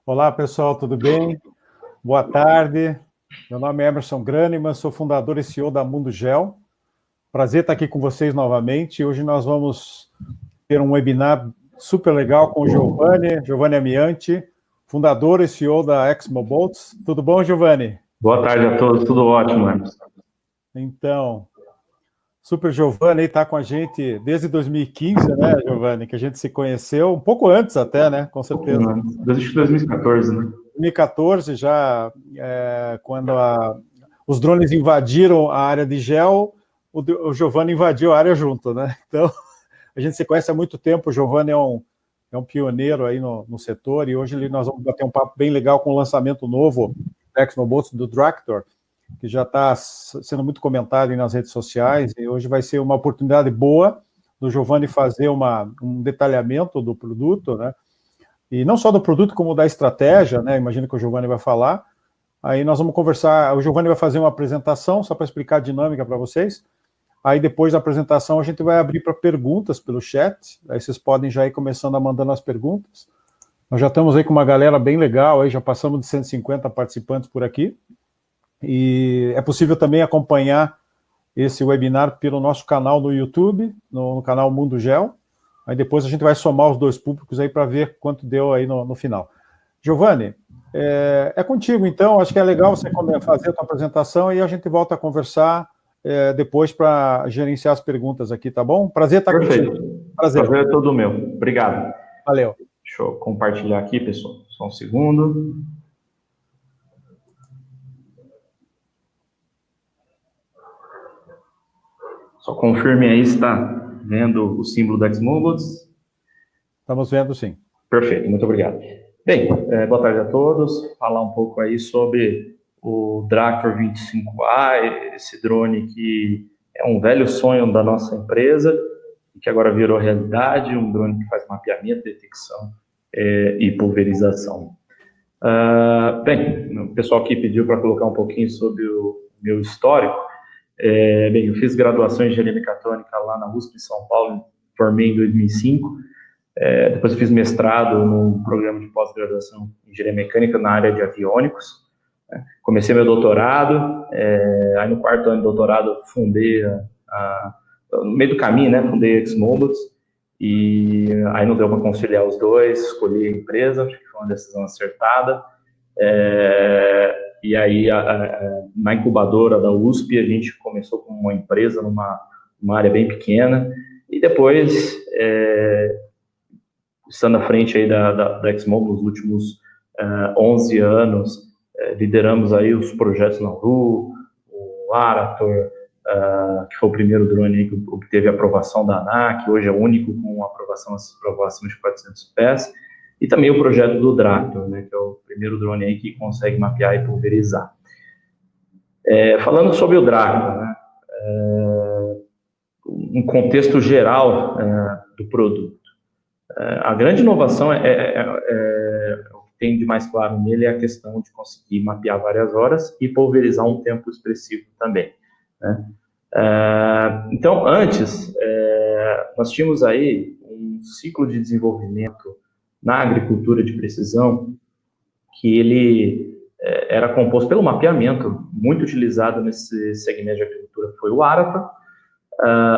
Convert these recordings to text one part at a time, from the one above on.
Olá, pessoal, tudo bem? Boa tarde. Meu nome é Emerson Graneman, sou fundador e CEO da Mundo Gel. Prazer estar aqui com vocês novamente. Hoje nós vamos ter um webinar super legal com o Giovanni Amianti, fundador e CEO da Exmobolts. Tudo bom, Giovanni? Boa tarde a todos, tudo ótimo, Emerson. Então, super Giovanni está com a gente desde 2015, né, Giovanni, que a gente se conheceu, um pouco antes até, né, com certeza. Desde 2014, né? 2014, já quando os drones invadiram a área de gel, o Giovanni invadiu a área junto, né? Então, a gente se conhece há muito tempo, o Giovanni é um pioneiro aí no setor, e hoje nós vamos bater um papo bem legal com o lançamento novo da Exmobolts do Dractor, que já está sendo muito comentado aí nas redes sociais, e hoje vai ser uma oportunidade boa do Giovanni fazer um detalhamento do produto, né? E não só do produto, como da estratégia, né? Imagino que o Giovanni vai falar. Aí nós vamos conversar, o Giovanni vai fazer uma apresentação, só para explicar a dinâmica para vocês. Aí depois da apresentação a gente vai abrir para perguntas pelo chat, aí vocês podem já ir começando a mandando as perguntas. Nós já estamos aí com uma galera bem legal, aí já passamos de 150 participantes por aqui. E é possível também acompanhar esse webinar pelo nosso canal no YouTube, no canal Mundo Gel. Aí depois a gente vai somar os dois públicos aí para ver quanto deu aí no final. Giovanni, é contigo então, acho que é legal você fazer a tua apresentação e a gente volta a conversar depois para gerenciar as perguntas aqui, tá bom? Prazer estar Perfeito. contigo. Prazer é todo meu. Obrigado. Valeu. Deixa eu compartilhar aqui, pessoal. Só um segundo. Só confirme aí se está vendo o símbolo da Exmobolts. Estamos vendo, sim. Perfeito, muito obrigado. Bem, boa tarde a todos. Falar um pouco aí sobre o Dractor 25A, esse drone que é um velho sonho da nossa empresa e que agora virou realidade, um drone que faz mapeamento, detecção e pulverização. Bem, o pessoal aqui pediu para colocar um pouquinho sobre o meu histórico. Bem, eu fiz graduação em engenharia mecatrônica lá na USP em São Paulo, formei em 2005. Depois eu fiz mestrado num programa de pós-graduação em engenharia mecânica na área de aviônicos. Comecei meu doutorado, aí no quarto ano de doutorado eu fundei, no meio do caminho, né, fundei a Exmobolts, e aí não deu para conciliar os dois, escolhi a empresa, acho que foi uma decisão acertada. E aí, na incubadora da USP, a gente começou com uma empresa numa área bem pequena, e depois, estando à frente aí da Exmob nos últimos 11 anos, lideramos aí os projetos Nauru, o Arator, que foi o primeiro drone aí que obteve a aprovação da ANAC, hoje é o único com aprovação de 400 pés, e também o projeto do Dractor, né, que é o primeiro drone aí que consegue mapear e pulverizar. Falando sobre o Dractor, né, um contexto geral do produto. A grande inovação o que tem de mais claro nele é a questão de conseguir mapear várias horas e pulverizar um tempo expressivo também, né? Então, antes, nós tínhamos aí um ciclo de desenvolvimento na agricultura de precisão, que ele era composto pelo mapeamento, muito utilizado nesse segmento de agricultura, que foi o Arator.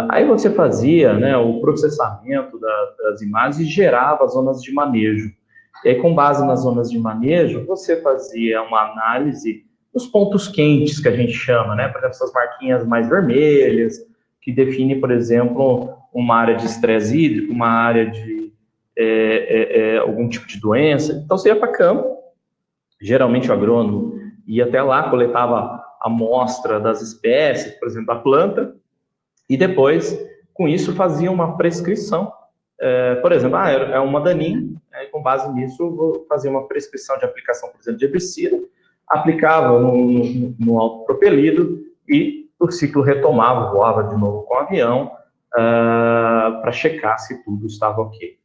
Aí você fazia, né, o processamento das imagens e gerava zonas de manejo. E aí, com base nas zonas de manejo, você fazia uma análise dos pontos quentes, que a gente chama, né, por exemplo, essas marquinhas mais vermelhas, que define, por exemplo, uma área de estresse hídrico, uma área de algum tipo de doença. Então, você ia para campo, geralmente o agrônomo ia até lá, coletava a amostra das espécies, por exemplo, da planta, e depois, com isso, fazia uma prescrição. Por exemplo, é uma daninha, com base nisso, vou fazer uma prescrição de aplicação, por exemplo, de herbicida, aplicava no autopropelido e o ciclo retomava, voava de novo com o avião para checar se tudo estava ok.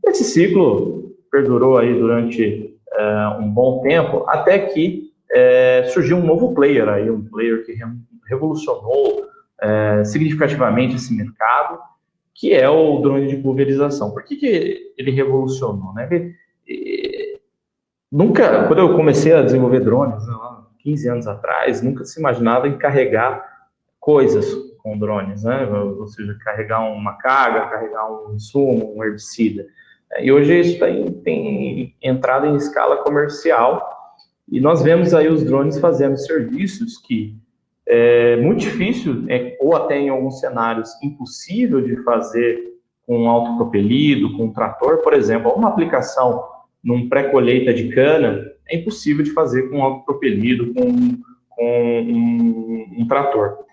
Esse ciclo perdurou aí durante um bom tempo, até que surgiu um novo player, aí, um player que revolucionou significativamente esse mercado, que é o drone de pulverização. Por que ele revolucionou, né? Nunca, quando eu comecei a desenvolver drones, né, lá 15 anos atrás, nunca se imaginava em carregar coisas com drones, né? Ou seja, carregar uma carga, carregar um insumo, um herbicida. E hoje isso tem entrado em escala comercial e nós vemos aí os drones fazendo serviços que é muito difícil, ou até em alguns cenários impossível de fazer com um autopropelido, com um trator, por exemplo, uma aplicação num pré-colheita de cana é impossível de fazer com um autopropelido, com um trator.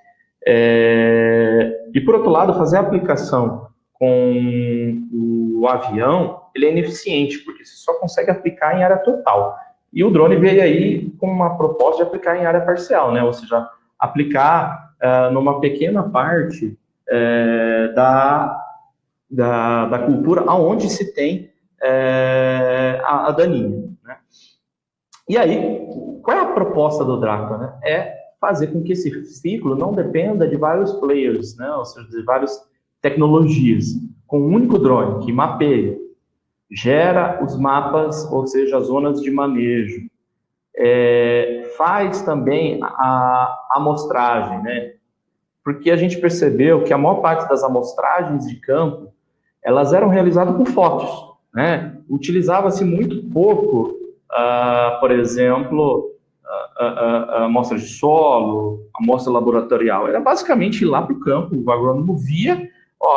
E por outro lado, fazer a aplicação com o avião, ele é ineficiente, porque você só consegue aplicar em área total. E o drone veio aí com uma proposta de aplicar em área parcial, né? Ou seja, aplicar numa pequena parte da cultura aonde se tem a daninha, né? E aí, qual é a proposta do Drácula, né? É fazer com que esse ciclo não dependa de vários players, né? Ou seja, de várias tecnologias, com um único drone que mapeia, gera os mapas, ou seja, as zonas de manejo, faz também a amostragem, né? Porque a gente percebeu que a maior parte das amostragens de campo, elas eram realizadas com fotos, né? Utilizava-se muito pouco, por exemplo, a amostra de solo, amostra laboratorial. Era basicamente ir lá para o campo, o agrônomo via,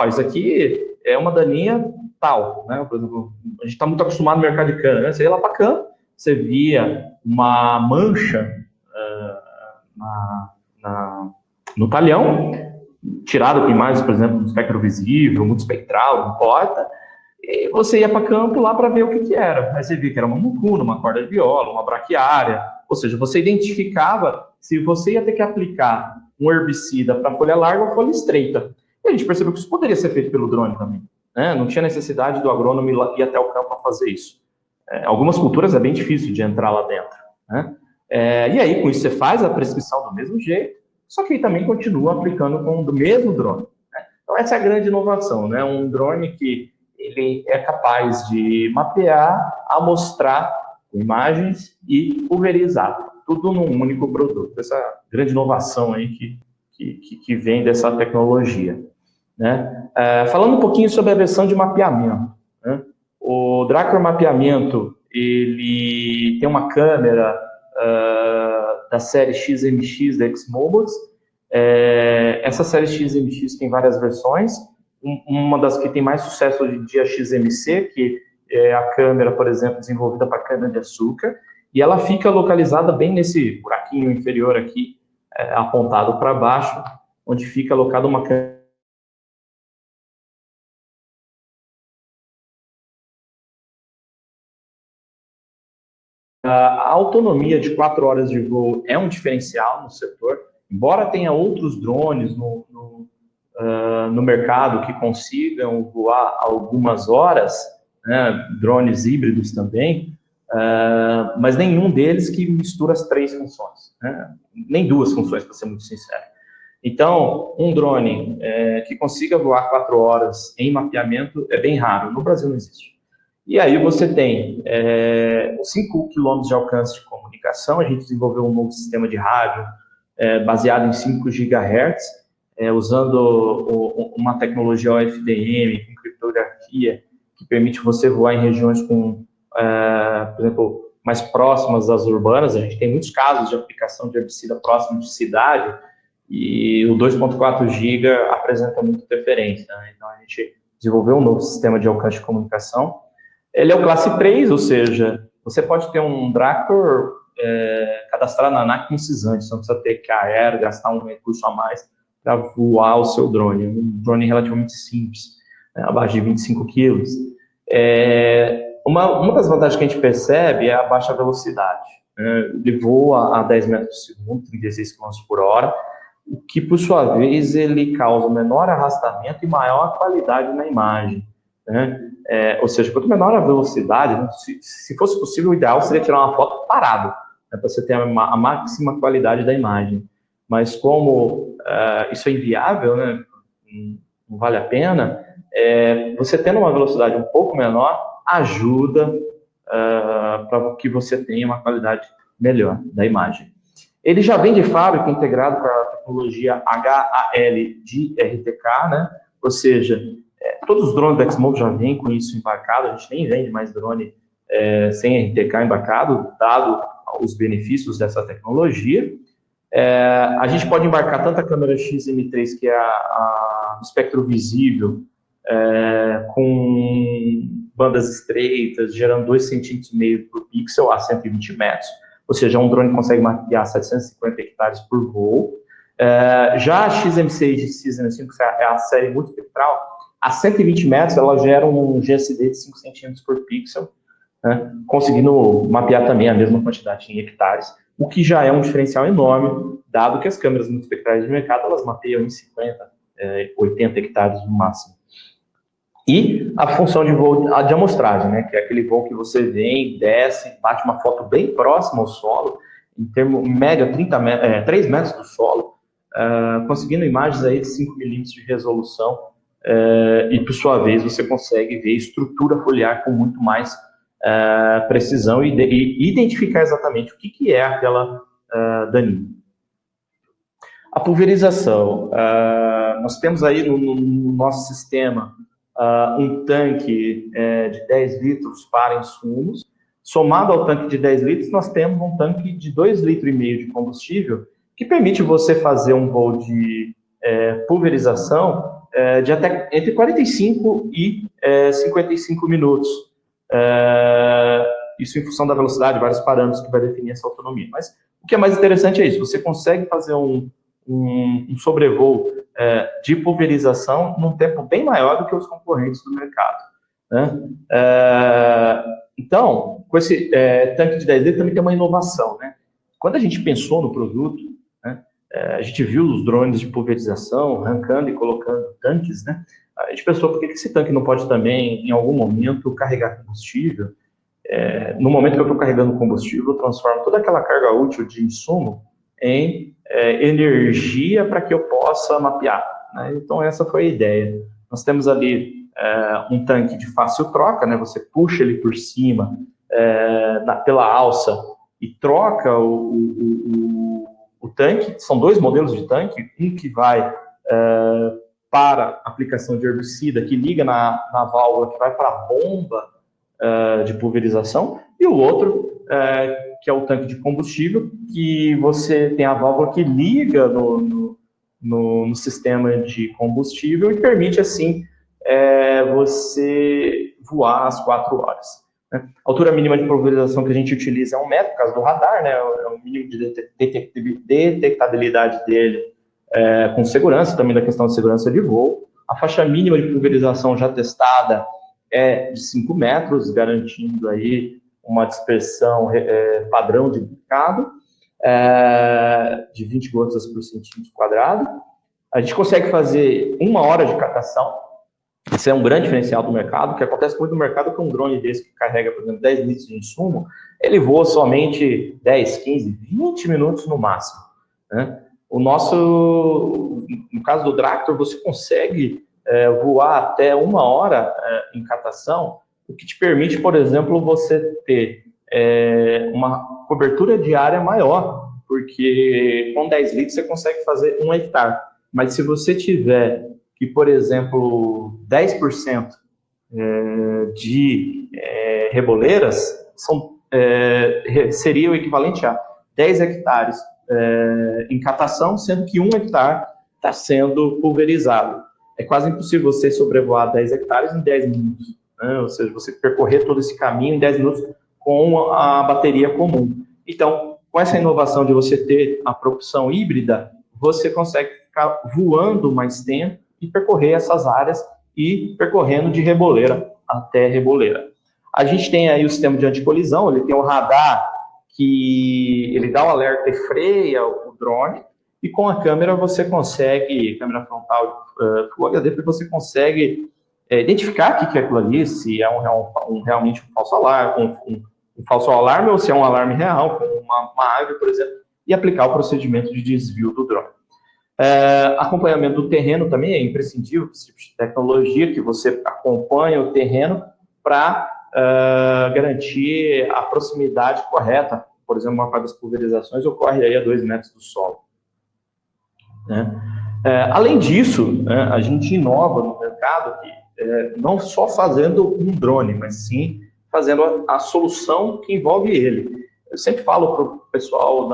isso aqui é uma daninha tal, né? Por exemplo, a gente está muito acostumado no mercado de cana, né? Você ia lá para campo, você via uma mancha no talhão, tirada com imagens, por exemplo, do espectro visível, multispectral, não importa, e você ia para campo lá para ver o que era. Aí você via que era uma mucuna, uma corda de viola, uma braquiária, ou seja, você identificava se você ia ter que aplicar um herbicida para folha larga ou folha estreita. E a gente percebeu que isso poderia ser feito pelo drone também, né? Não tinha necessidade do agrônomo ir até o campo para fazer isso. Algumas culturas é bem difícil de entrar lá dentro, né? E aí, com isso, você faz a prescrição do mesmo jeito, só que aí também continua aplicando com o mesmo drone, né? Então, essa é a grande inovação, né? Um drone que ele é capaz de mapear, amostrar com imagens e pulverizar, tudo num único produto. Essa grande inovação aí que vem dessa tecnologia, né? Falando um pouquinho sobre a versão de mapeamento, né? O Drácula Mapeamento, ele tem uma câmera da série XMX da Exmobile. Essa série XMX tem várias versões. Uma das que tem mais sucesso hoje em dia é a XMC, que é a câmera, por exemplo, desenvolvida para cana-de-açúcar, e ela fica localizada bem nesse buraquinho inferior aqui, apontado para baixo, onde fica alocada uma câmera. A autonomia de 4 horas de voo é um diferencial no setor, embora tenha outros drones no mercado que consigam voar algumas horas, né, drones híbridos também, mas nenhum deles que mistura as 3 funções, né, nem 2 funções, para ser muito sincero. Então, um drone que consiga voar 4 horas em mapeamento é bem raro, no Brasil não existe. E aí você tem 5 km de alcance de comunicação, a gente desenvolveu um novo sistema de rádio baseado em 5 GHz, usando uma tecnologia OFDM, com criptografia, que permite você voar em regiões com, por exemplo, mais próximas das urbanas. A gente tem muitos casos de aplicação de herbicida próximo de cidade, e o 2.4 GB apresenta muita interferência, né? Então a gente desenvolveu um novo sistema de alcance de comunicação. Ele é o classe 3, ou seja, você pode ter um Drácula cadastrado na ANAC com cisante, você não precisa ter que gastar um recurso a mais para voar o seu drone. Um drone relativamente simples, né, abaixo de 25 quilos. Uma das vantagens que a gente percebe é a baixa velocidade, né? Ele voa a 10 metros por segundo, 36 km por hora, o que, por sua vez, ele causa menor arrastamento e maior qualidade na imagem, né? Ou seja, quanto menor a velocidade, né, se fosse possível, o ideal seria tirar uma foto parado, né, para você ter a máxima qualidade da imagem. Mas como isso é inviável, né, não vale a pena, você tendo uma velocidade um pouco menor, ajuda para que você tenha uma qualidade melhor da imagem. Ele já vem de fábrica integrado com a tecnologia HAL de RTK, né? Ou seja, todos os drones da Exmove já vêm com isso embarcado, a gente nem vende mais drone sem RTK embarcado, dado os benefícios dessa tecnologia. A gente pode embarcar tanto a câmera XM3, que é o espectro visível, com bandas estreitas, gerando 2,5 cm por pixel a 120 metros, ou seja, um drone consegue mapear 750 hectares por voo. Já a XM6 e XM5, que é a série multispectral, a 120 metros ela gera um GSD de 5 centímetros por pixel, né, conseguindo mapear também a mesma quantidade em hectares, o que já é um diferencial enorme, dado que as câmeras multispectrais de mercado elas mapeiam em 50, 80 hectares no máximo. E a função de voo de amostragem, né, que é aquele voo que você vem, desce, bate uma foto bem próxima ao solo, em média 3 metros do solo, conseguindo imagens aí de 5 milímetros de resolução, e por sua vez você consegue ver estrutura foliar com muito mais precisão e identificar exatamente o que é aquela daninha. A pulverização. Nós temos aí no nosso sistema um tanque de 10 litros para insumos. Somado ao tanque de 10 litros, nós temos um tanque de 2,5 litros de combustível, que permite você fazer um voo de pulverização de até entre 45 e 55 minutos. Isso em função da velocidade, vários parâmetros que vai definir essa autonomia. Mas o que é mais interessante é isso, você consegue fazer um sobrevoo de pulverização num tempo bem maior do que os concorrentes do mercado, né? Então, com esse tanque de 10 litros também tem uma inovação, né? Quando a gente pensou no produto, né, a gente viu os drones de pulverização arrancando e colocando tanques, né? A gente pensou, por que esse tanque não pode também, em algum momento, carregar combustível? No momento que eu estou carregando combustível, eu transformo toda aquela carga útil de insumo em energia para que eu possa mapear, né? Então, essa foi a ideia. Nós temos ali um tanque de fácil troca, né? Você puxa ele por cima pela alça e troca o tanque. São 2 modelos de tanque, um que vai para aplicação de herbicida, que liga na válvula que vai para a bomba de pulverização, e o outro, que é o tanque de combustível, que você tem a válvula que liga no sistema de combustível e permite, assim, você voar às 4 horas. Né? A altura mínima de pulverização que a gente utiliza é 1 metro, por causa do radar, né? É o mínimo de detectabilidade dele com segurança, também da questão de segurança de voo. A faixa mínima de pulverização já testada é de 5 metros, garantindo aí uma dispersão padrão de mercado, de 20 gotas por centímetro quadrado. A gente consegue fazer 1 hora de catação. Isso é um grande diferencial do mercado. O que acontece muito no mercado é que um drone desse que carrega, por exemplo, 10 litros de insumo, ele voa somente 10, 15, 20 minutos no máximo, né? No caso do Dractor, você consegue voar até 1 hora em catação, o que te permite, por exemplo, você ter uma cobertura diária maior, porque com 10 litros você consegue fazer 1 hectare. Mas se você tiver que, por exemplo, 10% de reboleiras, seria o equivalente a 10 hectares em catação, sendo que 1 hectare está sendo pulverizado. É quase impossível você sobrevoar 10 hectares em 10 minutos, né? Ou seja, você percorrer todo esse caminho em 10 minutos com a bateria comum. Então, com essa inovação de você ter a propulsão híbrida, você consegue ficar voando mais tempo e percorrer essas áreas e percorrendo de reboleira até reboleira. A gente tem aí o sistema de anticolisão, ele tem o radar que ele dá o alerta e freia o drone, e com a câmera você consegue, câmera frontal Full HD, você consegue identificar o que é aquilo ali, se é realmente um falso alarme, um falso alarme, ou se é um alarme real, como uma árvore, por exemplo, e aplicar o procedimento de desvio do drone. Acompanhamento do terreno também é imprescindível, esse tipo de tecnologia, que você acompanha o terreno para garantir a proximidade correta. Por exemplo, uma parte das pulverizações ocorre aí a 2 metros do solo. Né? Além disso, né, a gente inova no mercado, não só fazendo um drone, mas sim fazendo a solução que envolve ele. Eu sempre falo para o pessoal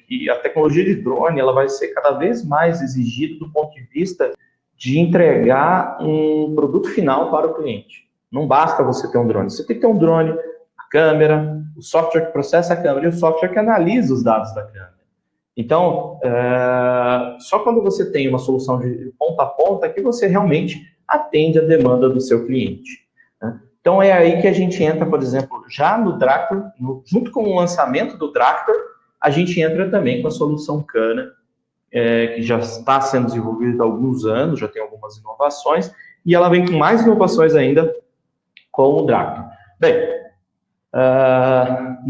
que a tecnologia de drone ela vai ser cada vez mais exigida do ponto de vista de entregar um produto final para o cliente. Não basta você ter um drone, você tem que ter um drone, a câmera, o software que processa a câmera e o software que analisa os dados da câmera. Então, só quando você tem uma solução de ponta a ponta que você realmente atende a demanda do seu cliente. Né? Então, é aí que a gente entra, por exemplo, já no Tractor, junto com o lançamento do Tractor, a gente entra também com a solução Cana, que já está sendo desenvolvida há alguns anos, já tem algumas inovações, e ela vem com mais inovações ainda com o Tractor. Bem,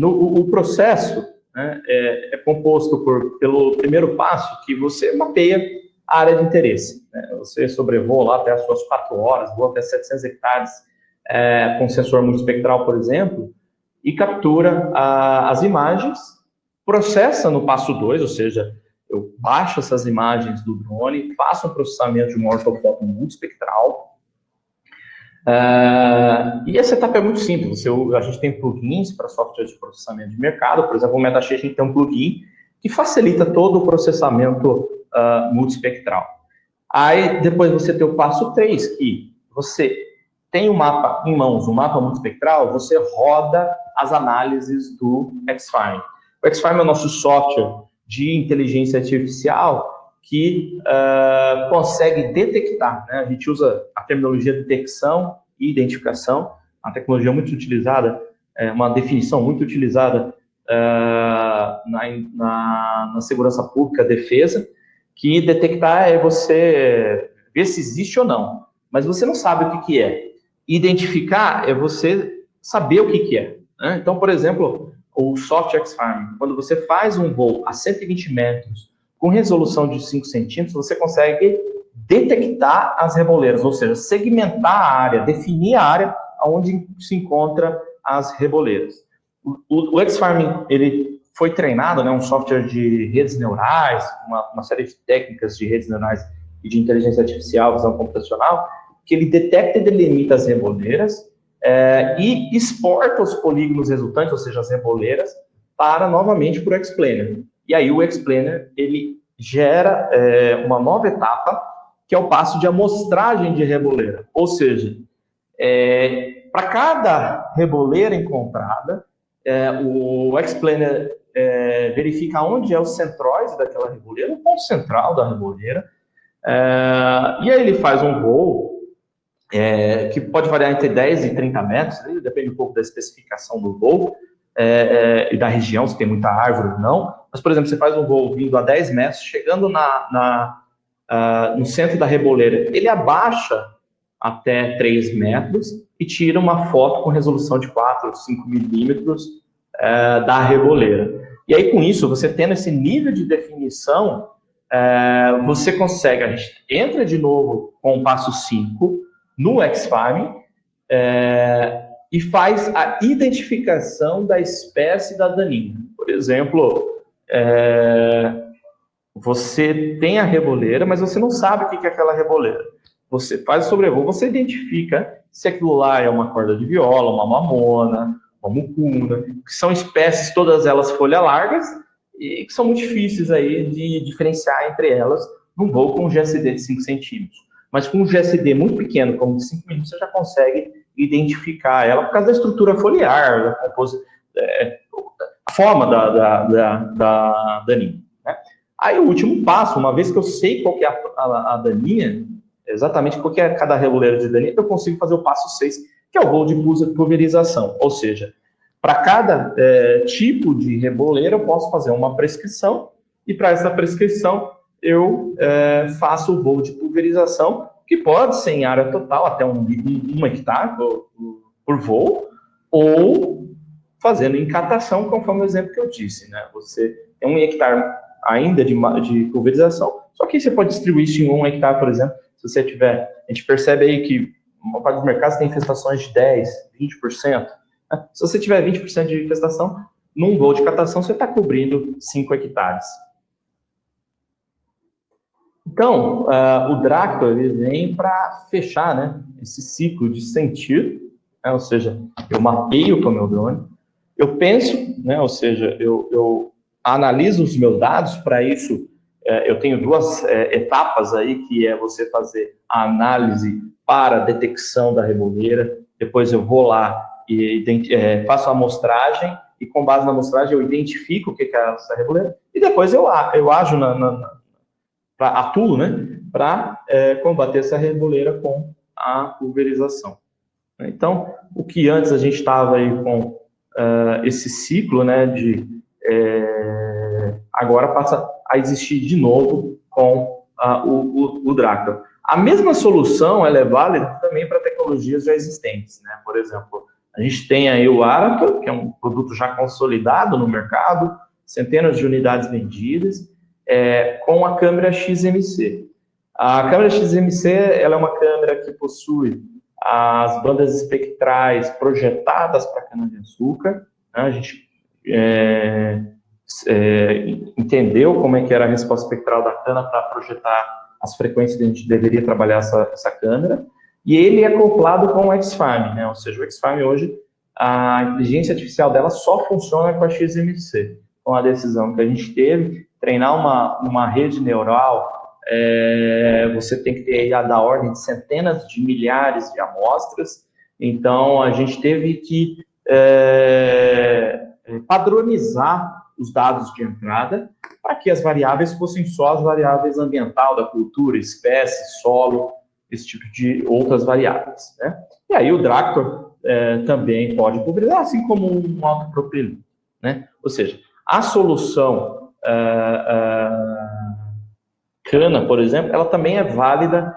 o processo, né, é composto pelo primeiro passo, que você mapeia a área de interesse. Né? Você sobrevoa lá até as suas 4 horas, voa até 700 hectares com sensor multispectral, por exemplo, e captura as imagens, processa no passo 2, ou seja, eu baixo essas imagens do drone, faço um processamento de uma ortofoto multispectral. E essa etapa é muito simples. A gente tem plugins para software de processamento de mercado. Por exemplo, o MetaX a gente tem um plugin que facilita todo o processamento multispectral. Aí, depois você tem o passo 3, que você tem o mapa em mãos, um mapa multispectral, você roda as análises do X-Farm. O X-Farm é o nosso software de inteligência artificial que consegue detectar, né? A gente usa a terminologia de detecção e identificação, uma tecnologia muito utilizada, uma definição muito utilizada na segurança pública, defesa, que detectar é você ver se existe ou não, mas você não sabe o que é. Identificar é você saber o que é. Né? Então, por exemplo, o Software X-Farm, quando você faz um voo a 120 metros com resolução de 5 centímetros, você consegue detectar as reboleiras, ou seja, segmentar a área, definir a área onde se encontra as reboleiras. O X-Farm, ele foi treinado, né, um software de redes neurais, uma série de técnicas de redes neurais e de inteligência artificial, visão computacional, que ele detecta e delimita as reboleiras e exporta os polígonos resultantes, ou seja, as reboleiras, novamente para o X-Planer. E aí o X-Planer, ele gera uma nova etapa, que é o passo de amostragem de reboleira. Ou seja, para cada reboleira encontrada, o X-Planer verifica onde é o centróide daquela reboleira, o ponto central da reboleira, e aí ele faz um voo que pode variar entre 10 e 30 metros, né? Depende um pouco da especificação do voo e da região, se tem muita árvore ou não. Mas, por exemplo, você faz um voo vindo a 10 metros, chegando no centro da reboleira, ele abaixa até 3 metros e tira uma foto com resolução de 4 ou 5 milímetros da reboleira. E aí, com isso, você tendo esse nível de definição, você consegue, a gente entra de novo com o passo 5 no X-Farm e faz a identificação da espécie da daninha. Por exemplo, você tem a reboleira, mas você não sabe o que é aquela reboleira. Você faz o sobrevoo, você identifica se aquilo lá é uma corda de viola, uma mamona, uma mucuna, que são espécies, todas elas folha largas, e que são muito difíceis aí de diferenciar entre elas num voo com um GSD de 5 centímetros. Mas com um GSD muito pequeno, como de 5 milímetros, você já consegue identificar ela por causa da estrutura foliar, a forma da daninha. Né? Aí o último passo, uma vez que eu sei qual que é a daninha, exatamente qual que é cada reboleira de daninha, eu consigo fazer o passo 6, que é o voo de pulverização. Ou seja, para cada tipo de reboleira, eu posso fazer uma prescrição, e para essa prescrição, eu faço o voo de pulverização, que pode ser em área total, até 1 hectare por voo, ou fazendo em catação, conforme o exemplo que eu disse. Né? Você tem 1 hectare ainda de pulverização, só que você pode distribuir isso em 1 hectare, por exemplo, se você tiver... A gente percebe aí que uma parte dos mercados tem infestações de 10%, 20%. Né? Se você tiver 20% de infestação, num voo de catação, você está cobrindo 5 hectares. Então, o Dractor ele vem para fechar, né, esse ciclo de sentir, né, ou seja, eu mapeio com o meu drone, eu penso, né, ou seja, eu analiso os meus dados. Para isso, eu tenho duas etapas aí, que é você fazer a análise para a detecção da reboleira, depois eu vou lá e faço a amostragem, e com base na amostragem eu identifico o que é essa reboleira, e depois eu ajo atuo, né, para combater essa reboleira com a pulverização. Então, o que antes a gente estava aí com esse ciclo, né, agora passa a existir de novo com o Dractor. A mesma solução ela é válida também para tecnologias já existentes, né? Por exemplo, a gente tem aí o Arator, que é um produto já consolidado no mercado, centenas de unidades vendidas, com a câmera XMC. A câmera XMC ela é uma câmera que possui as bandas espectrais projetadas para cana-de-açúcar, né? A gente entendeu como é que era a resposta espectral da cana para projetar as frequências que a gente deveria trabalhar essa câmera, e ele é acoplado com o XFarm, né? Ou seja, o XFarm hoje, a inteligência artificial dela só funciona com a XMC, com a decisão que a gente teve, treinar uma rede neural, você tem que ter da ordem de centenas de milhares de amostras. Então a gente teve que padronizar os dados de entrada para que as variáveis fossem só as variáveis ambiental da cultura, espécie, solo, esse tipo de outras variáveis, né? E aí o Dractor também pode pulverizar, assim como um autopropelente, né? Ou seja, a solução cana, por exemplo, ela também é válida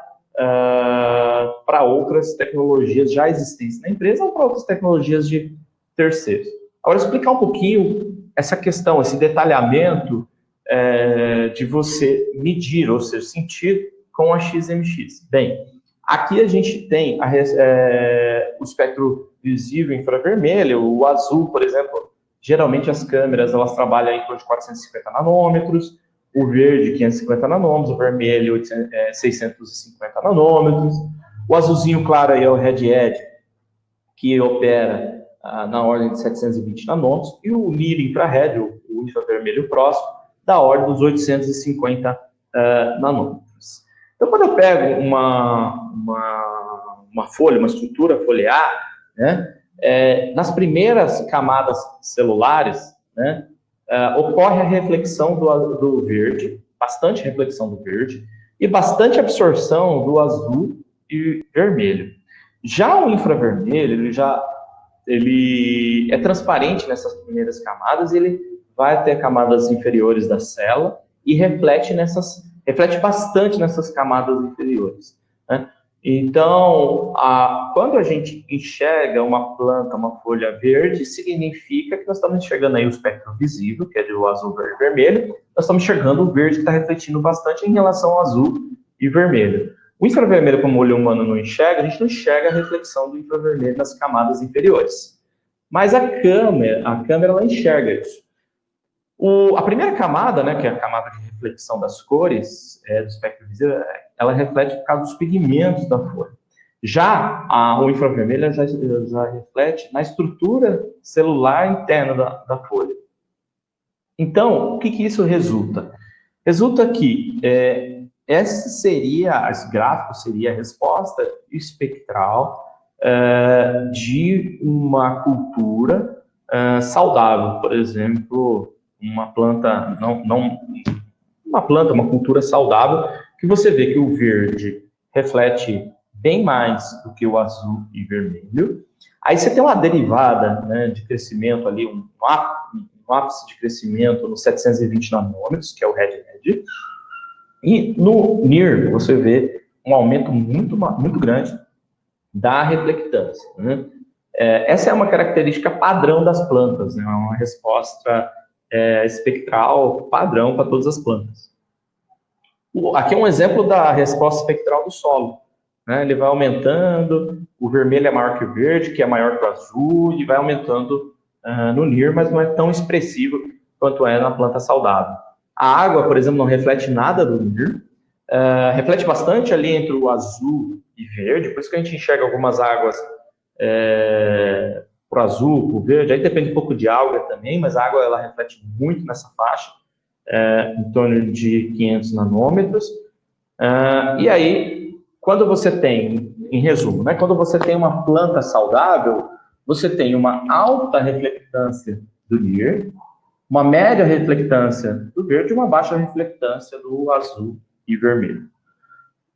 para outras tecnologias já existentes na empresa ou para outras tecnologias de terceiros. Agora, explicar um pouquinho essa questão, esse detalhamento de você medir, ou seja, sentir com a XMX. Bem, aqui a gente tem o espectro visível infravermelho, o azul, por exemplo. Geralmente as câmeras elas trabalham em torno de 450 nanômetros, o verde 550 nanômetros, o vermelho 650 nanômetros, o azulzinho claro aí é o Red Edge, que opera na ordem de 720 nanômetros, e o NIR infrared, o infravermelho próximo, da ordem dos 850 nanômetros. Então, quando eu pego uma folha, uma estrutura foliar, né, nas primeiras camadas celulares, né, ocorre a reflexão do verde, bastante reflexão do verde, e bastante absorção do azul e vermelho. Já o infravermelho, ele é transparente nessas primeiras camadas, ele vai até camadas inferiores da célula e reflete bastante nessas camadas inferiores, né? Então, quando a gente enxerga uma planta, uma folha verde, significa que nós estamos enxergando aí o espectro visível, que é do azul, verde e vermelho, nós estamos enxergando o verde que está refletindo bastante em relação ao azul e vermelho. O infravermelho, como o olho humano não enxerga, a gente não enxerga a reflexão do infravermelho nas camadas inferiores. Mas a câmera ela enxerga isso. A primeira camada, né, que é a camada de reflexão das cores do espectro visível, ela reflete por causa dos pigmentos da folha. Já o infravermelho já reflete na estrutura celular interna da folha. Então, o que isso resulta? Resulta que esse gráfico seria a resposta espectral de uma cultura saudável, por exemplo, uma cultura saudável, que você vê que o verde reflete bem mais do que o azul e vermelho. Aí você tem uma derivada, né, de crescimento ali, um ápice de crescimento nos 720 nanômetros, que é o Red Edge. E no NIR você vê um aumento muito, muito grande da reflectância, né? Essa é uma característica padrão das plantas, né? Uma resposta espectral padrão para todas as plantas. Aqui é um exemplo da resposta espectral do solo, né? Ele vai aumentando, o vermelho é maior que o verde, que é maior que o azul, e vai aumentando no NIR, mas não é tão expressivo quanto é na planta saudável. A água, por exemplo, não reflete nada do NIR, reflete bastante ali entre o azul e verde, por isso que a gente enxerga algumas águas para o azul, para o verde, aí depende um pouco de alga também, mas a água ela reflete muito nessa faixa, em torno de 500 nanômetros. E aí, quando você tem, em resumo, né, quando você tem uma planta saudável, você tem uma alta reflectância do NIR, uma média reflectância do verde e uma baixa reflectância do azul e vermelho.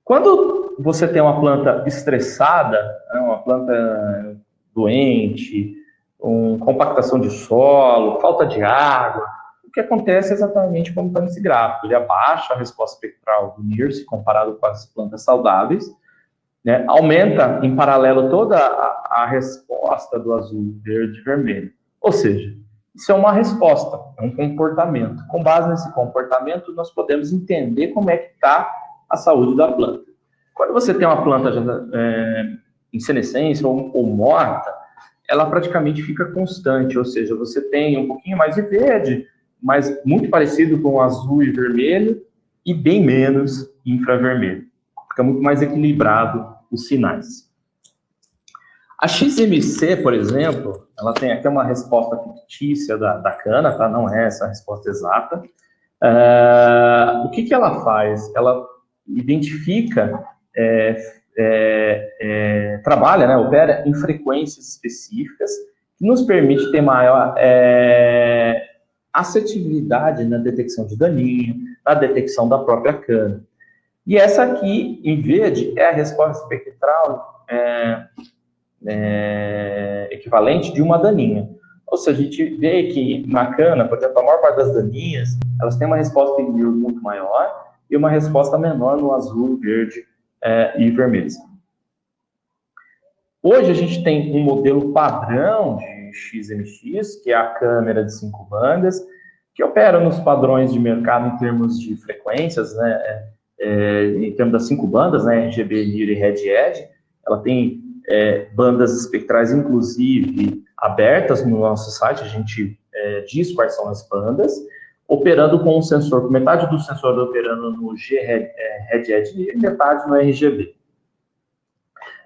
Quando você tem uma planta estressada, uma planta doente, compactação de solo, falta de água, o que acontece é exatamente como está nesse gráfico. Ele abaixa a resposta espectral do NIR, se comparado com as plantas saudáveis, né? Aumenta em paralelo toda a resposta do azul, verde e vermelho. Ou seja, isso é uma resposta, é um comportamento. Com base nesse comportamento, nós podemos entender como é que está a saúde da planta. Quando você tem uma planta em senescência ou morta, ela praticamente fica constante, ou seja, você tem um pouquinho mais de verde, mas muito parecido com azul e vermelho, e bem menos infravermelho. Fica muito mais equilibrado os sinais. A XMC, por exemplo, ela tem aqui uma resposta fictícia da cana, tá? Não é essa a resposta exata. O que ela faz? Ela identifica, trabalha, né, opera em frequências específicas, que nos permite ter maior assertividade na detecção de daninho, na detecção da própria cana. E essa aqui, em verde, é a resposta espectral equivalente de uma daninha. Ou seja, a gente vê que na cana, por exemplo, a maior parte das daninhas, elas têm uma resposta em NIR muito maior e uma resposta menor no azul, verde e vermelho. Hoje a gente tem um modelo padrão de XMX, que é a câmera de 5 bandas, que opera nos padrões de mercado em termos de frequências, né? Em termos das 5 bandas, né? RGB, NIR e Red Edge. Ela tem bandas espectrais, inclusive, abertas no nosso site, a gente diz quais são as bandas, operando com um sensor, com metade do sensor operando no Red Edge e metade no RGB.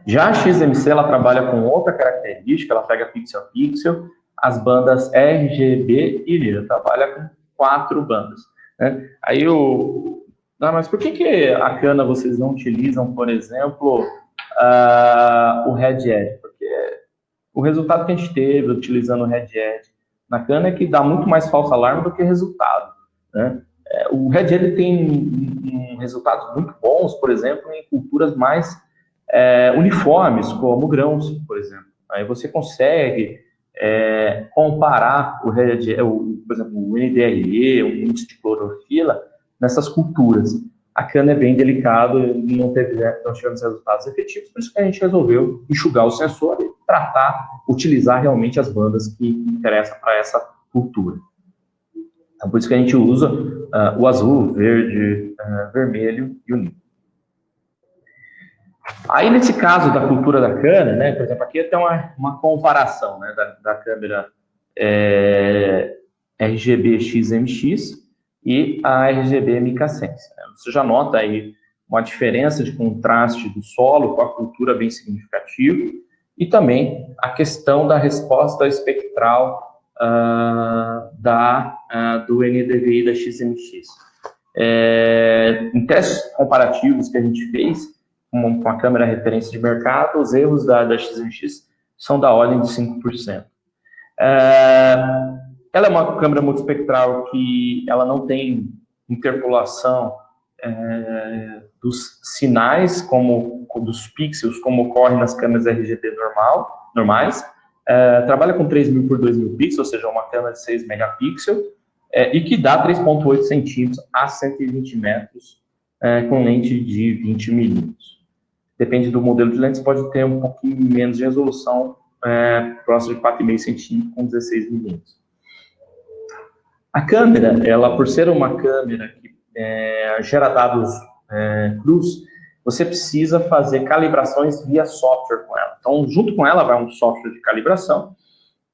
Já a XMC, ela trabalha com outra característica, ela pega pixel a pixel, as bandas RGB e NIR, trabalha com 4 bandas. Né? Aí mas por que a cana vocês não utilizam, por exemplo, o Red Edge? Porque o resultado que a gente teve utilizando o Red Edge na cana é que dá muito mais falso alarme do que resultado. Né? O Red Edge tem resultados muito bons, por exemplo, em culturas mais uniformes, como grãos, por exemplo. Aí você consegue comparar o Red Edge, por exemplo, o NDRE, o índice de clorofila, nessas culturas. A cana é bem delicado e não tivemos resultados efetivos, por isso que a gente resolveu enxugar o sensor e utilizar realmente as bandas que interessam para essa cultura. Então, por isso que a gente usa o azul, verde, vermelho e o NIR. Aí, nesse caso da cultura da cana, né, por exemplo, aqui tem uma comparação, né, da câmera RGB XMX e a RGB Micasense. Você já nota aí uma diferença de contraste do solo com a cultura bem significativa e também a questão da resposta espectral do NDVI da XMX. Em testes comparativos que a gente fez com a câmera referência de mercado, os erros da XMX são da ordem de 5%. Ela é uma câmera multispectral que ela não tem interpolação dos sinais, dos pixels, como ocorre nas câmeras RGB normais. Trabalha com 3.000 por 2.000 pixels, ou seja, uma câmera de 6 megapixels, e que dá 3,8 centímetros a 120 metros com lente de 20 milímetros. Depende do modelo de lente, pode ter um pouquinho menos de resolução, próximo de 4,5 centímetros com 16 milímetros. A câmera, ela por ser uma câmera que gera dados crus, você precisa fazer calibrações via software com ela. Então, junto com ela vai um software de calibração,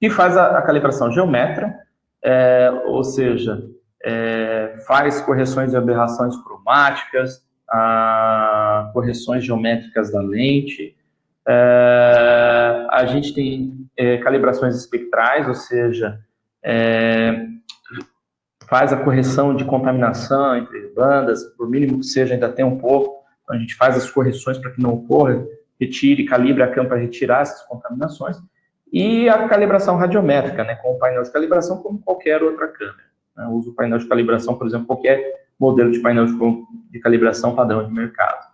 que faz a calibração geométrica, ou seja, faz correções de aberrações cromáticas, correções geométricas da lente. A gente tem calibrações espectrais, ou seja, faz a correção de contaminação entre bandas, por mínimo que seja, ainda tem um pouco, então a gente faz as correções para que não ocorra, retire, calibra a câmera para retirar essas contaminações, e a calibração radiométrica, né, com o painel de calibração como qualquer outra câmera. Né, uso o painel de calibração, por exemplo, qualquer modelo de painel de calibração padrão de mercado.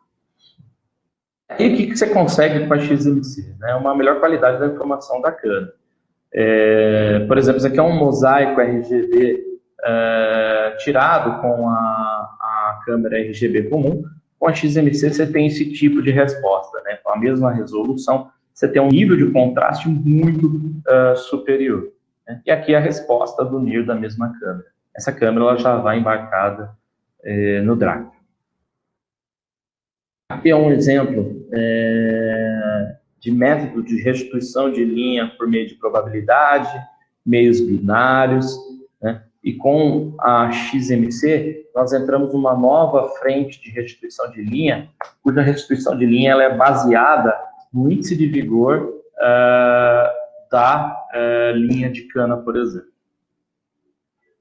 E o que você consegue com a XMC? Né? Uma melhor qualidade da informação da câmera. Por exemplo, isso aqui é um mosaico RGB tirado com a câmera RGB comum. Com a XMC você tem esse tipo de resposta, né? Com a mesma resolução, você tem um nível de contraste muito superior. Né? E aqui é a resposta do NIR da mesma câmera. Essa câmera ela já vai embarcada no Draco. Aqui é um exemplo de método de restituição de linha por meio de probabilidade, meios binários, né? E com a XMC, nós entramos numa nova frente de restituição de linha, cuja restituição de linha ela é baseada no índice de vigor da linha de cana, por exemplo.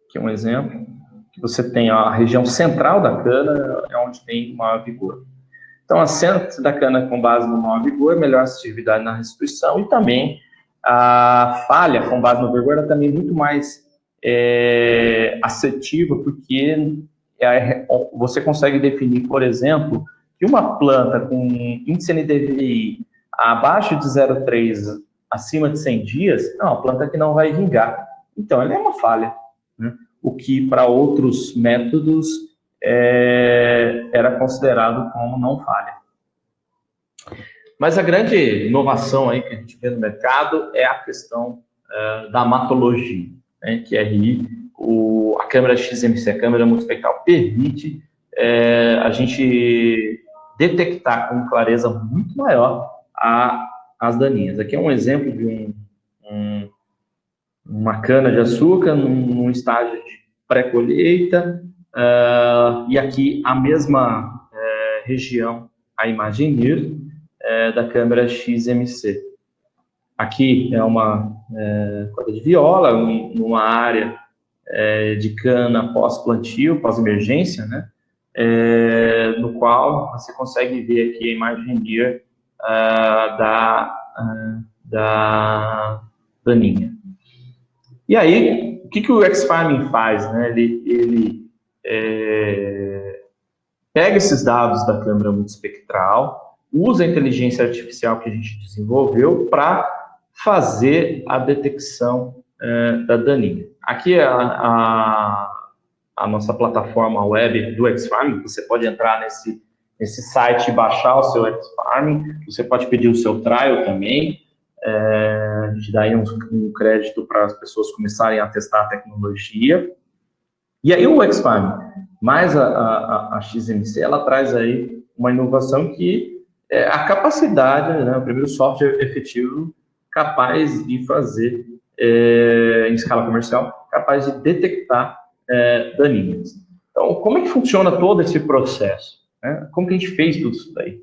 Aqui é um exemplo, que você tem a região central da cana, é onde tem maior vigor. Então, a centro da cana com base no maior vigor, melhor assitividade na restituição, e também a falha com base no vigor é também muito mais assertiva, porque você consegue definir, por exemplo, que uma planta com índice NDVI abaixo de 0,3, acima de 100 dias, é uma planta que não vai vingar. Então, ela é uma falha, né? O que para outros métodos era considerado como não falha. Mas a grande inovação aí que a gente vê no mercado é a questão da amatologia, né, que aí a câmera XMC, a câmera multispectral, permite a gente detectar com clareza muito maior as daninhas. Aqui é um exemplo de uma cana de açúcar num estágio de pré-colheita, e aqui a mesma região, a imagem NIR da câmera XMC. Aqui é uma corda de viola, numa área de cana pós-plantio, pós-emergência, né? No qual você consegue ver aqui a imagem NIR da daninha. E aí, o que o X-Farming faz? Né? Ele pega esses dados da câmera multispectral, usa a inteligência artificial que a gente desenvolveu para fazer a detecção da daninha. Aqui é a nossa plataforma web do X-Farming. Você pode entrar nesse site e baixar o seu X-Farming. Você pode pedir o seu trial também. A gente dá aí um crédito para as pessoas começarem a testar a tecnologia. E aí o X-Farming, mais a XMC, ela traz aí uma inovação que é a capacidade, né, o primeiro software efetivo capaz de fazer, em escala comercial, capaz de detectar daninhas. Então, como é que funciona todo esse processo? Né? Como que a gente fez tudo isso daí?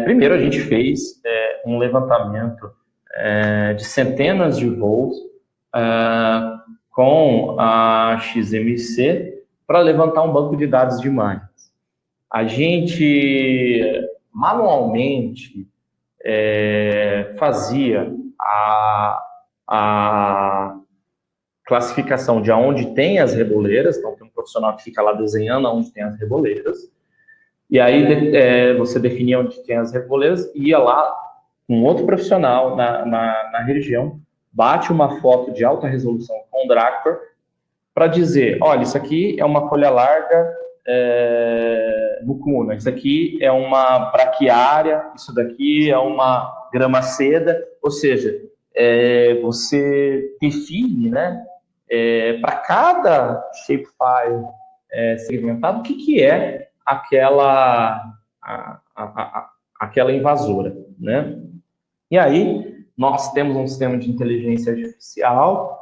Primeiro, a gente fez um levantamento de centenas de voos com a XMC para levantar um banco de dados de imagens. A gente manualmente fazia a classificação de aonde tem as reboleiras, então tem um profissional que fica lá desenhando aonde tem as reboleiras, e aí você definia onde tem as reboleiras, ia lá com outro profissional na região, bate uma foto de alta resolução com o Dractor para dizer, olha, isso aqui é uma folha larga mucuna, isso aqui é uma braquiária, isso daqui é uma grama seda, ou seja, você define, né, para cada shapefile segmentado o que é aquela aquela invasora, né? E aí, nós temos um sistema de inteligência artificial,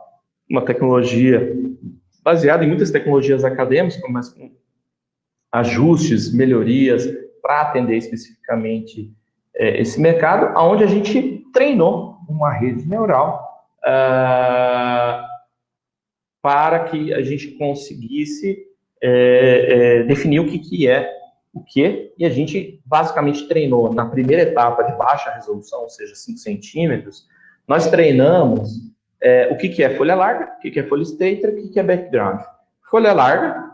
uma tecnologia baseada em muitas tecnologias acadêmicas, mas com ajustes, melhorias, para atender especificamente esse mercado, onde a gente treinou uma rede neural para que a gente conseguisse definir o que é o que, e a gente basicamente treinou na primeira etapa de baixa resolução, ou seja, 5 centímetros, nós treinamos o que é folha larga, o que é folha estreita, o que é background. Folha larga,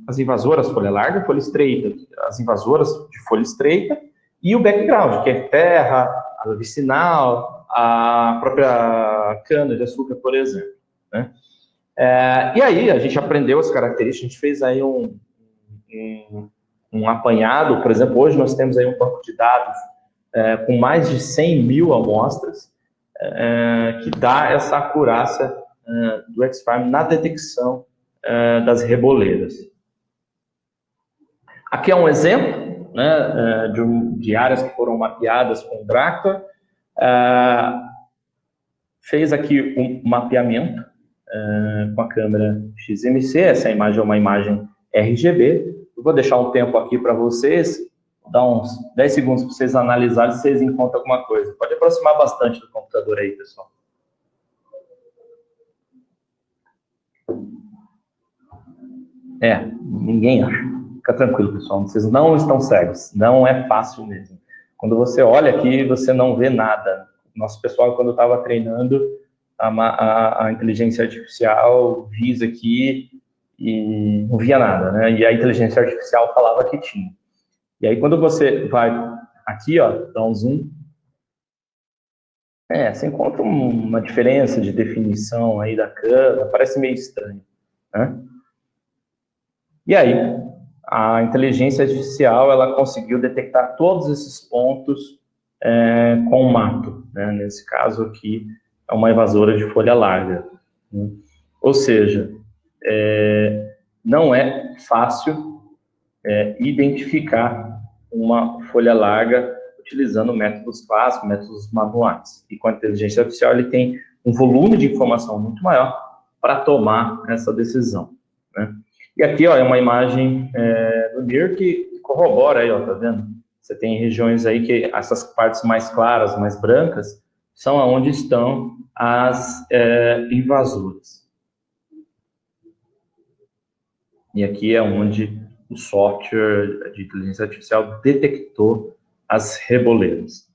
as invasoras folha larga, folha estreita, as invasoras de folha estreita, e o background, que é terra, a vicinal, a própria cana de açúcar, por exemplo, né? E aí a gente aprendeu as características, a gente fez aí um apanhado. Por exemplo, hoje nós temos aí um banco de dados com mais de 100 mil amostras, que dá essa acurácia do X-Farm na detecção das reboleiras. Aqui é um exemplo, né, de áreas que foram mapeadas com o Bractor. Fez aqui um mapeamento com a câmera XMC. Essa imagem é uma imagem RGB. Eu vou deixar um tempo aqui para vocês, dar uns 10 segundos para vocês analisarem se vocês encontram alguma coisa. Pode aproximar bastante do computador aí, pessoal. Ninguém acha. Fica tranquilo, pessoal. Vocês não estão cegos. Não é fácil mesmo. Quando você olha aqui, você não vê nada. Nosso pessoal, quando eu estava treinando, a inteligência artificial visa aqui e não via nada, né? E a inteligência artificial falava que tinha. E aí, quando você vai aqui, ó, dá um zoom, você encontra uma diferença de definição aí da câmera, parece meio estranho, né? E aí, a inteligência artificial, ela conseguiu detectar todos esses pontos com o mato, né? Nesse caso aqui, é uma invasora de folha larga, né? Ou seja, não é fácil identificar uma folha larga utilizando métodos clássicos, métodos manuais. E com a inteligência artificial, ele tem um volume de informação muito maior para tomar essa decisão, né? E aqui, ó, é uma imagem do NIR que corrobora aí, ó, tá vendo? Você tem regiões aí que essas partes mais claras, mais brancas, são onde estão as invasoras. E aqui é onde o software de inteligência artificial detectou as reboleiras.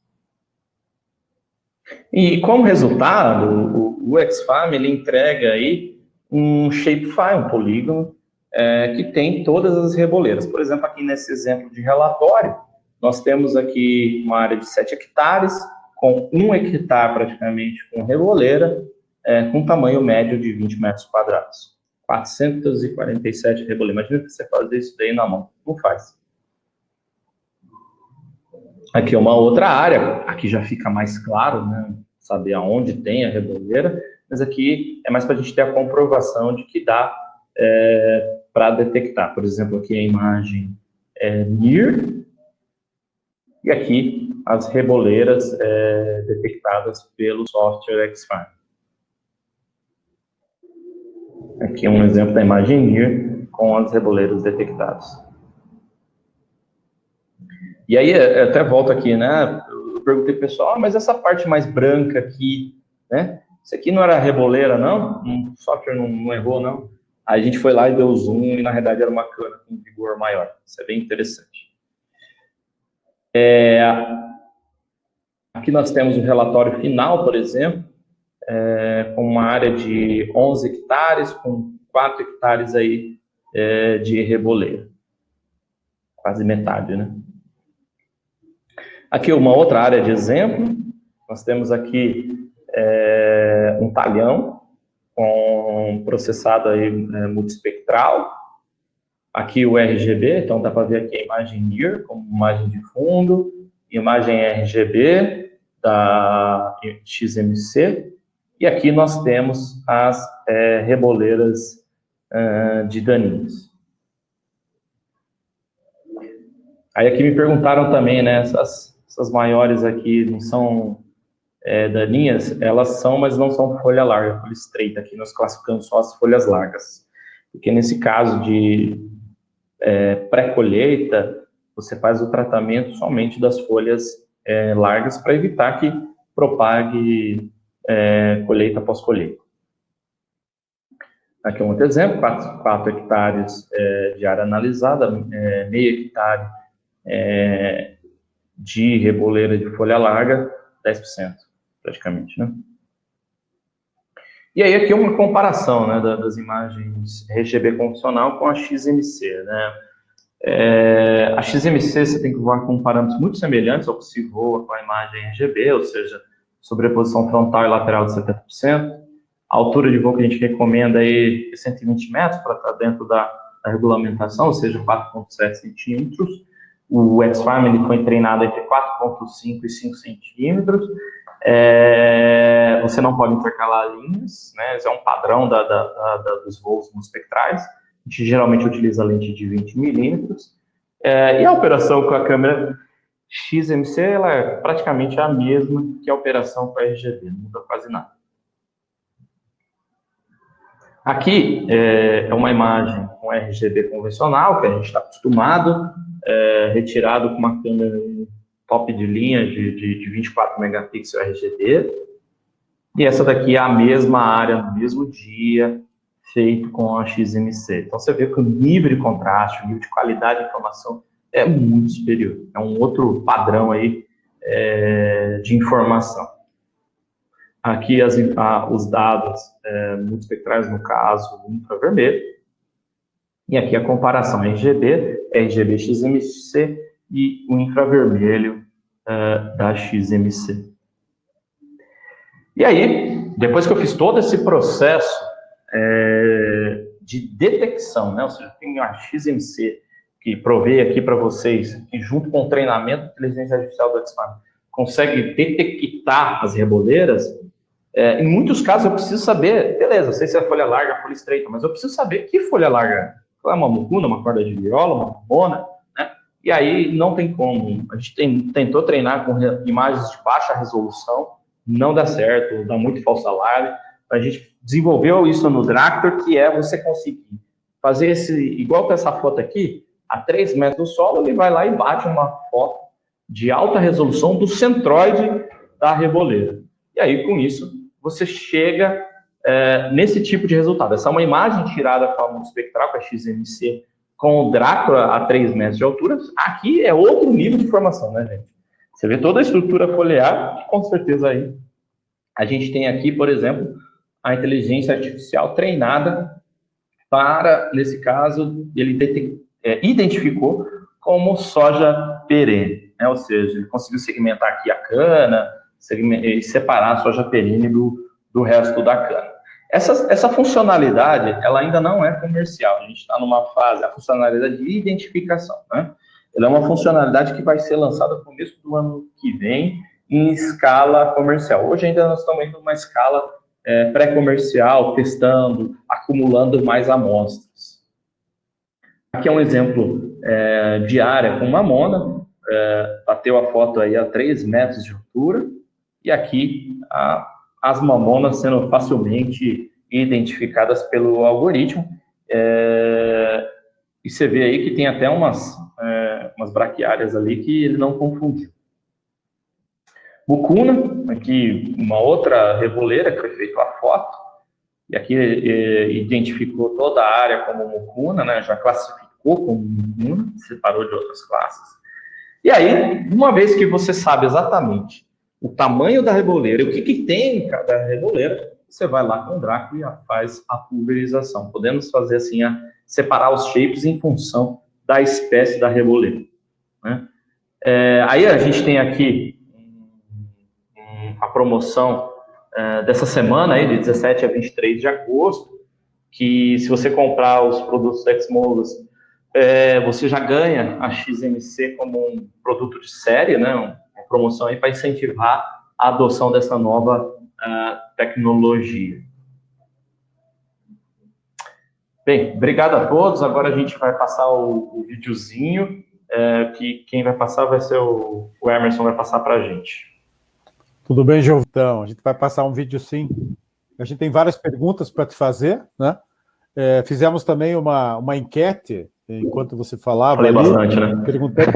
E como resultado, o X-Farm, ele entrega aí um shapefile, um polígono, que tem todas as reboleiras. Por exemplo, aqui nesse exemplo de relatório, nós temos aqui uma área de 7 hectares, com 1 hectare praticamente com reboleira, com tamanho médio de 20 metros quadrados. 447 reboleiras. Imagina que você fazer isso daí na mão. Não faz. Aqui é uma outra área, aqui já fica mais claro, né, saber aonde tem a reboleira, mas aqui é mais para a gente ter a comprovação de que dá para detectar. Por exemplo, aqui a imagem NIR, e aqui as reboleiras detectadas pelo software X-Farm. Aqui é um exemplo da imagem NIR com as reboleiras detectadas. E aí, até volto aqui, né? Eu perguntei pro pessoal, mas essa parte mais branca aqui, né? Isso aqui não era reboleira, não? O software não errou, não? Aí a gente foi lá e deu zoom, e na verdade era uma cana com vigor maior. Isso é bem interessante. Aqui nós temos o relatório final, por exemplo, com uma área de 11 hectares, com 4 hectares aí de reboleira. Quase metade, né? Aqui uma outra área de exemplo, nós temos aqui um talhão processado aí multiespectral. Aqui o RGB, então dá para ver aqui a imagem NIR como imagem de fundo, imagem RGB da XMC, e aqui nós temos as reboleiras de daninhos. Aí aqui me perguntaram também, né, essas maiores aqui não são daninhas? Elas são, mas não são folha larga, folha estreita. Aqui nós classificamos só as folhas largas. Porque nesse caso de pré-colheita, você faz o tratamento somente das folhas largas para evitar que propague colheita após colheita. Aqui é um outro exemplo, 4 hectares de área analisada, meio hectare de reboleira de folha larga, 10%, praticamente, né? E aí aqui uma comparação, né, das imagens RGB convencional com a XMC, né? A XMC você tem que voar com parâmetros muito semelhantes ao que se voa com a imagem RGB, ou seja, sobreposição frontal e lateral de 70%. A altura de voo que a gente recomenda aí é 120 metros para estar dentro da regulamentação, ou seja, 4,7 centímetros. O X-Farm foi treinado entre 4,5 e 5 centímetros. Você não pode intercalar linhas, né? Esse é um padrão dos voos monospectrais. A gente geralmente utiliza lente de 20 milímetros. E a operação com a câmera XMC ela é praticamente a mesma que a operação com a RGB, não muda quase nada. Aqui é uma imagem com RGB convencional, que a gente está acostumado, retirado com uma câmera top de linha de 24 megapixels RGB. E essa daqui é a mesma área, no mesmo dia, feito com a XMC. Então, você vê que o nível de contraste, o nível de qualidade de informação é muito superior. É um outro padrão aí de informação. Aqui os dados multispectrais, no caso, infravermelho. E aqui a comparação RGB, RGB XMC e o infravermelho da XMC. E aí, depois que eu fiz todo esse processo de detecção, né? Ou seja, tem a XMC que provei aqui para vocês, que junto com o treinamento de inteligência artificial do X-Farm, consegue detectar as reboleiras. Em muitos casos eu preciso saber, beleza, eu sei se é folha larga, folha estreita, mas eu preciso saber que folha larga é uma mucuna, uma corda de viola, uma mamona, né? E aí não tem como. A gente tentou treinar com imagens de baixa resolução, não dá certo, dá muito falso alarme. A gente desenvolveu isso no Dractor, que é você conseguir fazer igual com essa foto aqui, a 3 metros do solo, ele vai lá e bate uma foto de alta resolução do centroide da reboleira. E aí, com isso, você chega nesse tipo de resultado. Essa é uma imagem tirada com a multispectral, com a XMC, com o Dracula a 3 metros de altura. Aqui é outro nível de informação, né, gente? Você vê toda a estrutura foliar, que com certeza aí a gente tem aqui, por exemplo, a inteligência artificial treinada para, nesse caso, ele identificou como soja perene, né? Ou seja, ele conseguiu segmentar aqui a cana, e separar a soja perene do resto da cana. Essa funcionalidade, ela ainda não é comercial. A gente está numa fase, a funcionalidade de identificação, né? Ela é uma funcionalidade que vai ser lançada no começo do ano que vem em escala comercial. Hoje ainda nós estamos em uma escala pré-comercial, testando, acumulando mais amostras. Aqui é um exemplo de área com mamona, bateu a foto aí a 3 metros de altura, e aqui as mamonas sendo facilmente identificadas pelo algoritmo, e você vê aí que tem até umas braquiárias ali que ele não confundiu. Mucuna, aqui uma outra reboleira que foi feita a foto, e aqui identificou toda a área como mucuna, né, já classificou como mucuna, separou de outras classes. E aí, uma vez que você sabe exatamente o tamanho da reboleira e o que tem em cada reboleira, você vai lá com o Draco e faz a pulverização. Podemos fazer assim, separar os shapes em função da espécie da reboleira, né? Aí a gente tem aqui a promoção dessa semana, aí, de 17 a 23 de agosto, que se você comprar os produtos da Exmolas, você já ganha a XMC como um produto de série, né? Uma promoção aí para incentivar a adoção dessa nova tecnologia. Bem, obrigado a todos. Agora a gente vai passar o videozinho que quem vai passar vai ser o Emerson, vai passar para a gente. Tudo bem, Jovão? A gente vai passar um vídeo sim. A gente tem várias perguntas para te fazer, né? Fizemos também uma enquete, enquanto você falava. Falei bastante, né? Perguntando.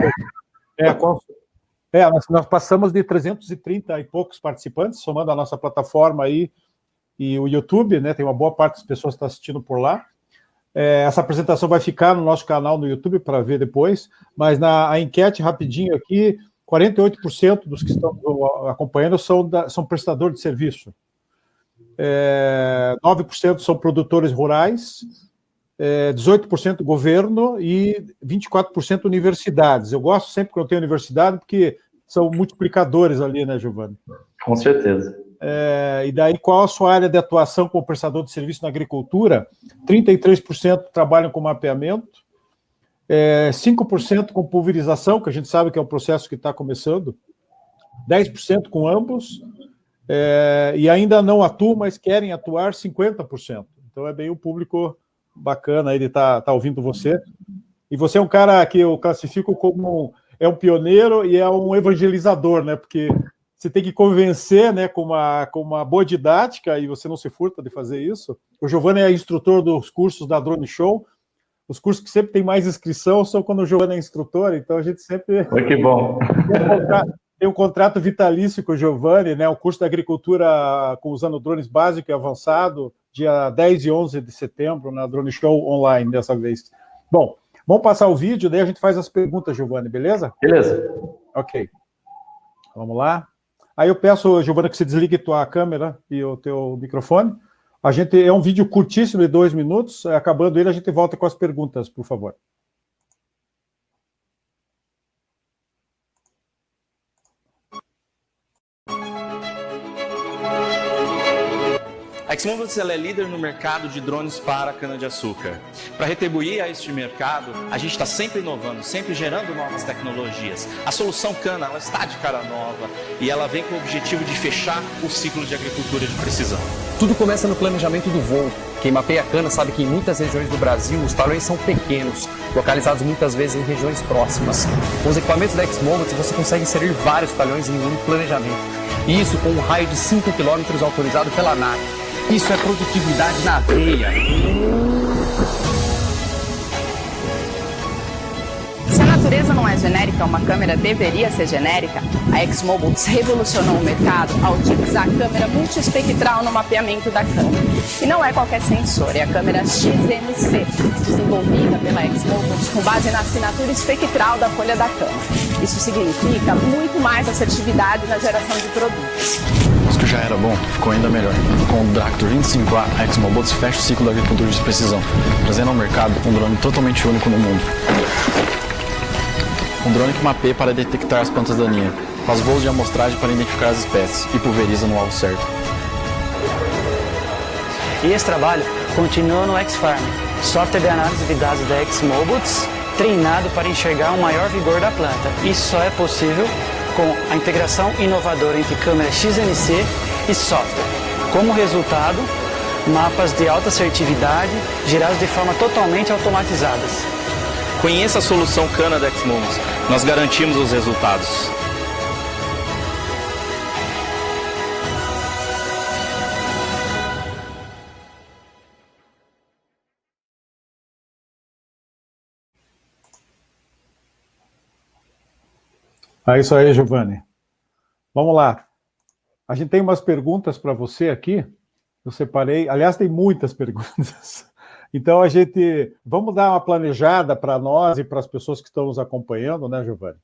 Nós passamos de 330 e poucos participantes, somando a nossa plataforma aí e o YouTube, né? Tem uma boa parte das pessoas que estão assistindo por lá. Essa apresentação vai ficar no nosso canal no YouTube para ver depois, mas a enquete, rapidinho aqui, 48% dos que estão acompanhando são prestadores de serviço. 9% são produtores rurais, 18% governo e 24% universidades. Eu gosto sempre que eu tenho universidade, porque são multiplicadores ali, né, Giovanni? Com certeza. E daí, qual a sua área de atuação como prestador de serviço na agricultura? 33% trabalham com mapeamento, 5% com pulverização, que a gente sabe que é um processo que está começando, 10% com ambos, e ainda não atuam, mas querem atuar 50%. Então é bem um público bacana ele tá ouvindo você. E você é um cara que eu classifico como um pioneiro e é um evangelizador, né? Porque você tem que convencer, né, com uma boa didática, e você não se furta de fazer isso. O Giovanni é instrutor dos cursos da Drone Show. Os cursos que sempre tem mais inscrição são quando o Giovanni é instrutor, então a gente sempre... Oi, que bom. Tem um contrato vitalício com o Giovanni, né? O curso da agricultura usando drones básico e avançado, dia 10 e 11 de setembro, na Drone Show online, dessa vez. Bom, vamos passar o vídeo, daí a gente faz as perguntas, Giovanni, beleza? Beleza. Ok. Vamos lá. Aí eu peço, Giovanni, que você desligue tua câmera e o teu microfone. É um vídeo curtíssimo, de 2 minutos. Acabando ele, a gente volta com as perguntas, por favor. A ExMobil é líder no mercado de drones para cana-de-açúcar. Para retribuir a este mercado, a gente está sempre inovando, sempre gerando novas tecnologias. A solução cana ela está de cara nova e ela vem com o objetivo de fechar o ciclo de agricultura de precisão. Tudo começa no planejamento do voo. Quem mapeia a cana sabe que em muitas regiões do Brasil os talhões são pequenos, localizados muitas vezes em regiões próximas. Com os equipamentos da ExMobil você consegue inserir vários talhões em um planejamento. E isso com um raio de 5 km autorizado pela ANAC. Isso é produtividade na veia. Se a natureza não é genérica, uma câmera deveria ser genérica. A ExMobil revolucionou o mercado ao utilizar a câmera multiespectral no mapeamento da cana. E não é qualquer sensor, é a câmera XMC, desenvolvida pela ExMobil com base na assinatura espectral da folha da cana. Isso significa muito mais assertividade na geração de produtos. Isso que já era bom, ficou ainda melhor. Com o Tractor 25A, a ExMobil fecha o ciclo da agricultura de precisão, trazendo ao mercado um drone totalmente único no mundo. Um drone que mapeia para detectar as plantas daninhas, faz voos de amostragem para identificar as espécies e pulveriza no alvo certo. E esse trabalho continua no X-Farm, software de análise de dados da ExMobil, treinado para enxergar o maior vigor da planta. Isso só é possível com a integração inovadora entre câmera XMC e software. Como resultado, mapas de alta assertividade gerados de forma totalmente automatizadas. Conheça a solução cana da ExMobil. Nós garantimos os resultados. É isso aí, Giovanni. Vamos lá. A gente tem umas perguntas para você aqui. Eu separei. Aliás, tem muitas perguntas. Então, vamos dar uma planejada para nós e para as pessoas que estão nos acompanhando, né, Giovanni?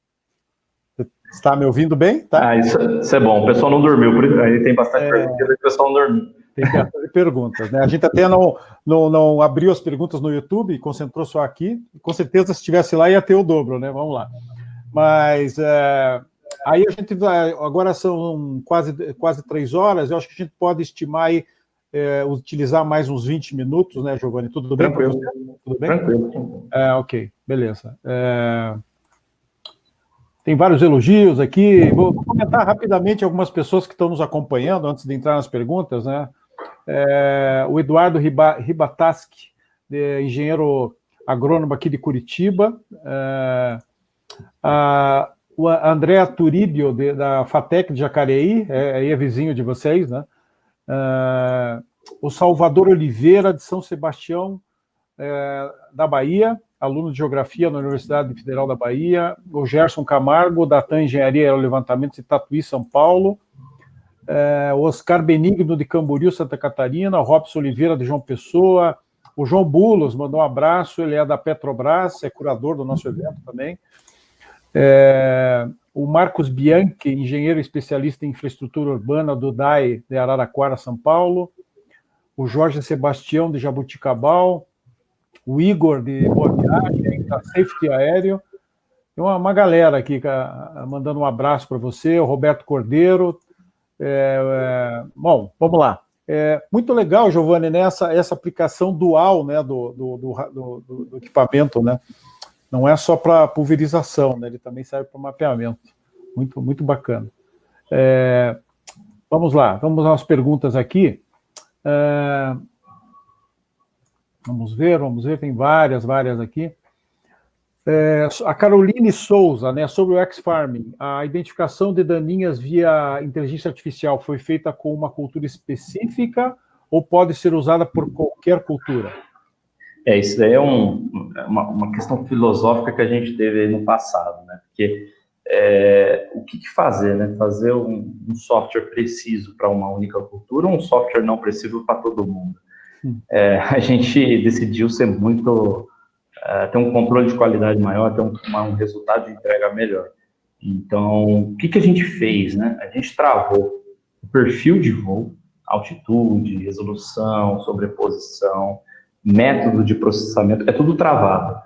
Você está me ouvindo bem? Tá? Isso é bom. O pessoal não dormiu, aí tem bastante perguntas, o pessoal não dormiu. Tem bastante perguntas, né? A gente até não abriu as perguntas no YouTube, concentrou só aqui. Com certeza, se estivesse lá, ia ter o dobro, né? Vamos lá. Mas aí a gente vai... Agora são quase 3 horas, eu acho que a gente pode estimar aí, utilizar mais uns 20 minutos, né, Giovanni? Tudo bem? Tranquilo. Tudo bem? Tranquilo. Ok, beleza. Tem vários elogios aqui. Vou comentar rapidamente algumas pessoas que estão nos acompanhando antes de entrar nas perguntas, né? O Eduardo Ribataski, engenheiro agrônomo aqui de Curitiba. O André Turíbio, da FATEC de Jacareí, aí é vizinho de vocês, né? O Salvador Oliveira, de São Sebastião, da Bahia, aluno de Geografia na Universidade Federal da Bahia. O Gerson Camargo, da TAM Engenharia e Aerolevantamentos de Tatuí, São Paulo. O Oscar Benigno, de Camboriú, Santa Catarina. O Robson Oliveira, de João Pessoa. O João Bulos mandou um abraço, ele é da Petrobras, é curador do nosso evento também. O Marcos Bianchi, engenheiro especialista em infraestrutura urbana do DAI de Araraquara, São Paulo. O Jorge Sebastião, de Jabuticabal. O Igor, de Boa Viagem, da Safety Aéreo. Tem uma galera aqui mandando um abraço para você. O Roberto Cordeiro. Bom, vamos lá. Muito legal, Giovanni, né, essa aplicação dual, né, do equipamento, né? Não é só para pulverização, né? Ele também serve para mapeamento. Muito, muito bacana. Vamos lá, vamos às perguntas aqui. Vamos ver, tem várias aqui. A Caroline Souza, né, sobre o X-Farming, a identificação de daninhas via inteligência artificial foi feita com uma cultura específica ou pode ser usada por qualquer cultura? Isso daí é uma questão filosófica que a gente teve no passado, né? Porque o que fazer, né? Fazer um software preciso para uma única cultura ou um software não preciso para todo mundo? A gente decidiu ser muito... ter um controle de qualidade maior, ter um resultado de entrega melhor. Então, o que a gente fez, né? A gente travou o perfil de voo, altitude, resolução, sobreposição, método de processamento, é tudo travado.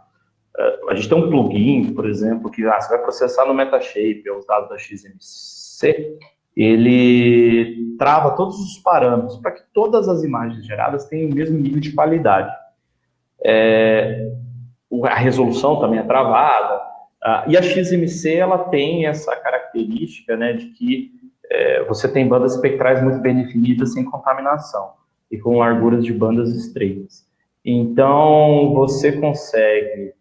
A gente tem um plugin, por exemplo, que você vai processar no Metashape, os dados da XMC, ele trava todos os parâmetros para que todas as imagens geradas tenham o mesmo nível de qualidade. A resolução também é travada, e a XMC ela tem essa característica, né, de que você tem bandas espectrais muito bem definidas sem contaminação e com larguras de bandas estreitas. Então, você consegue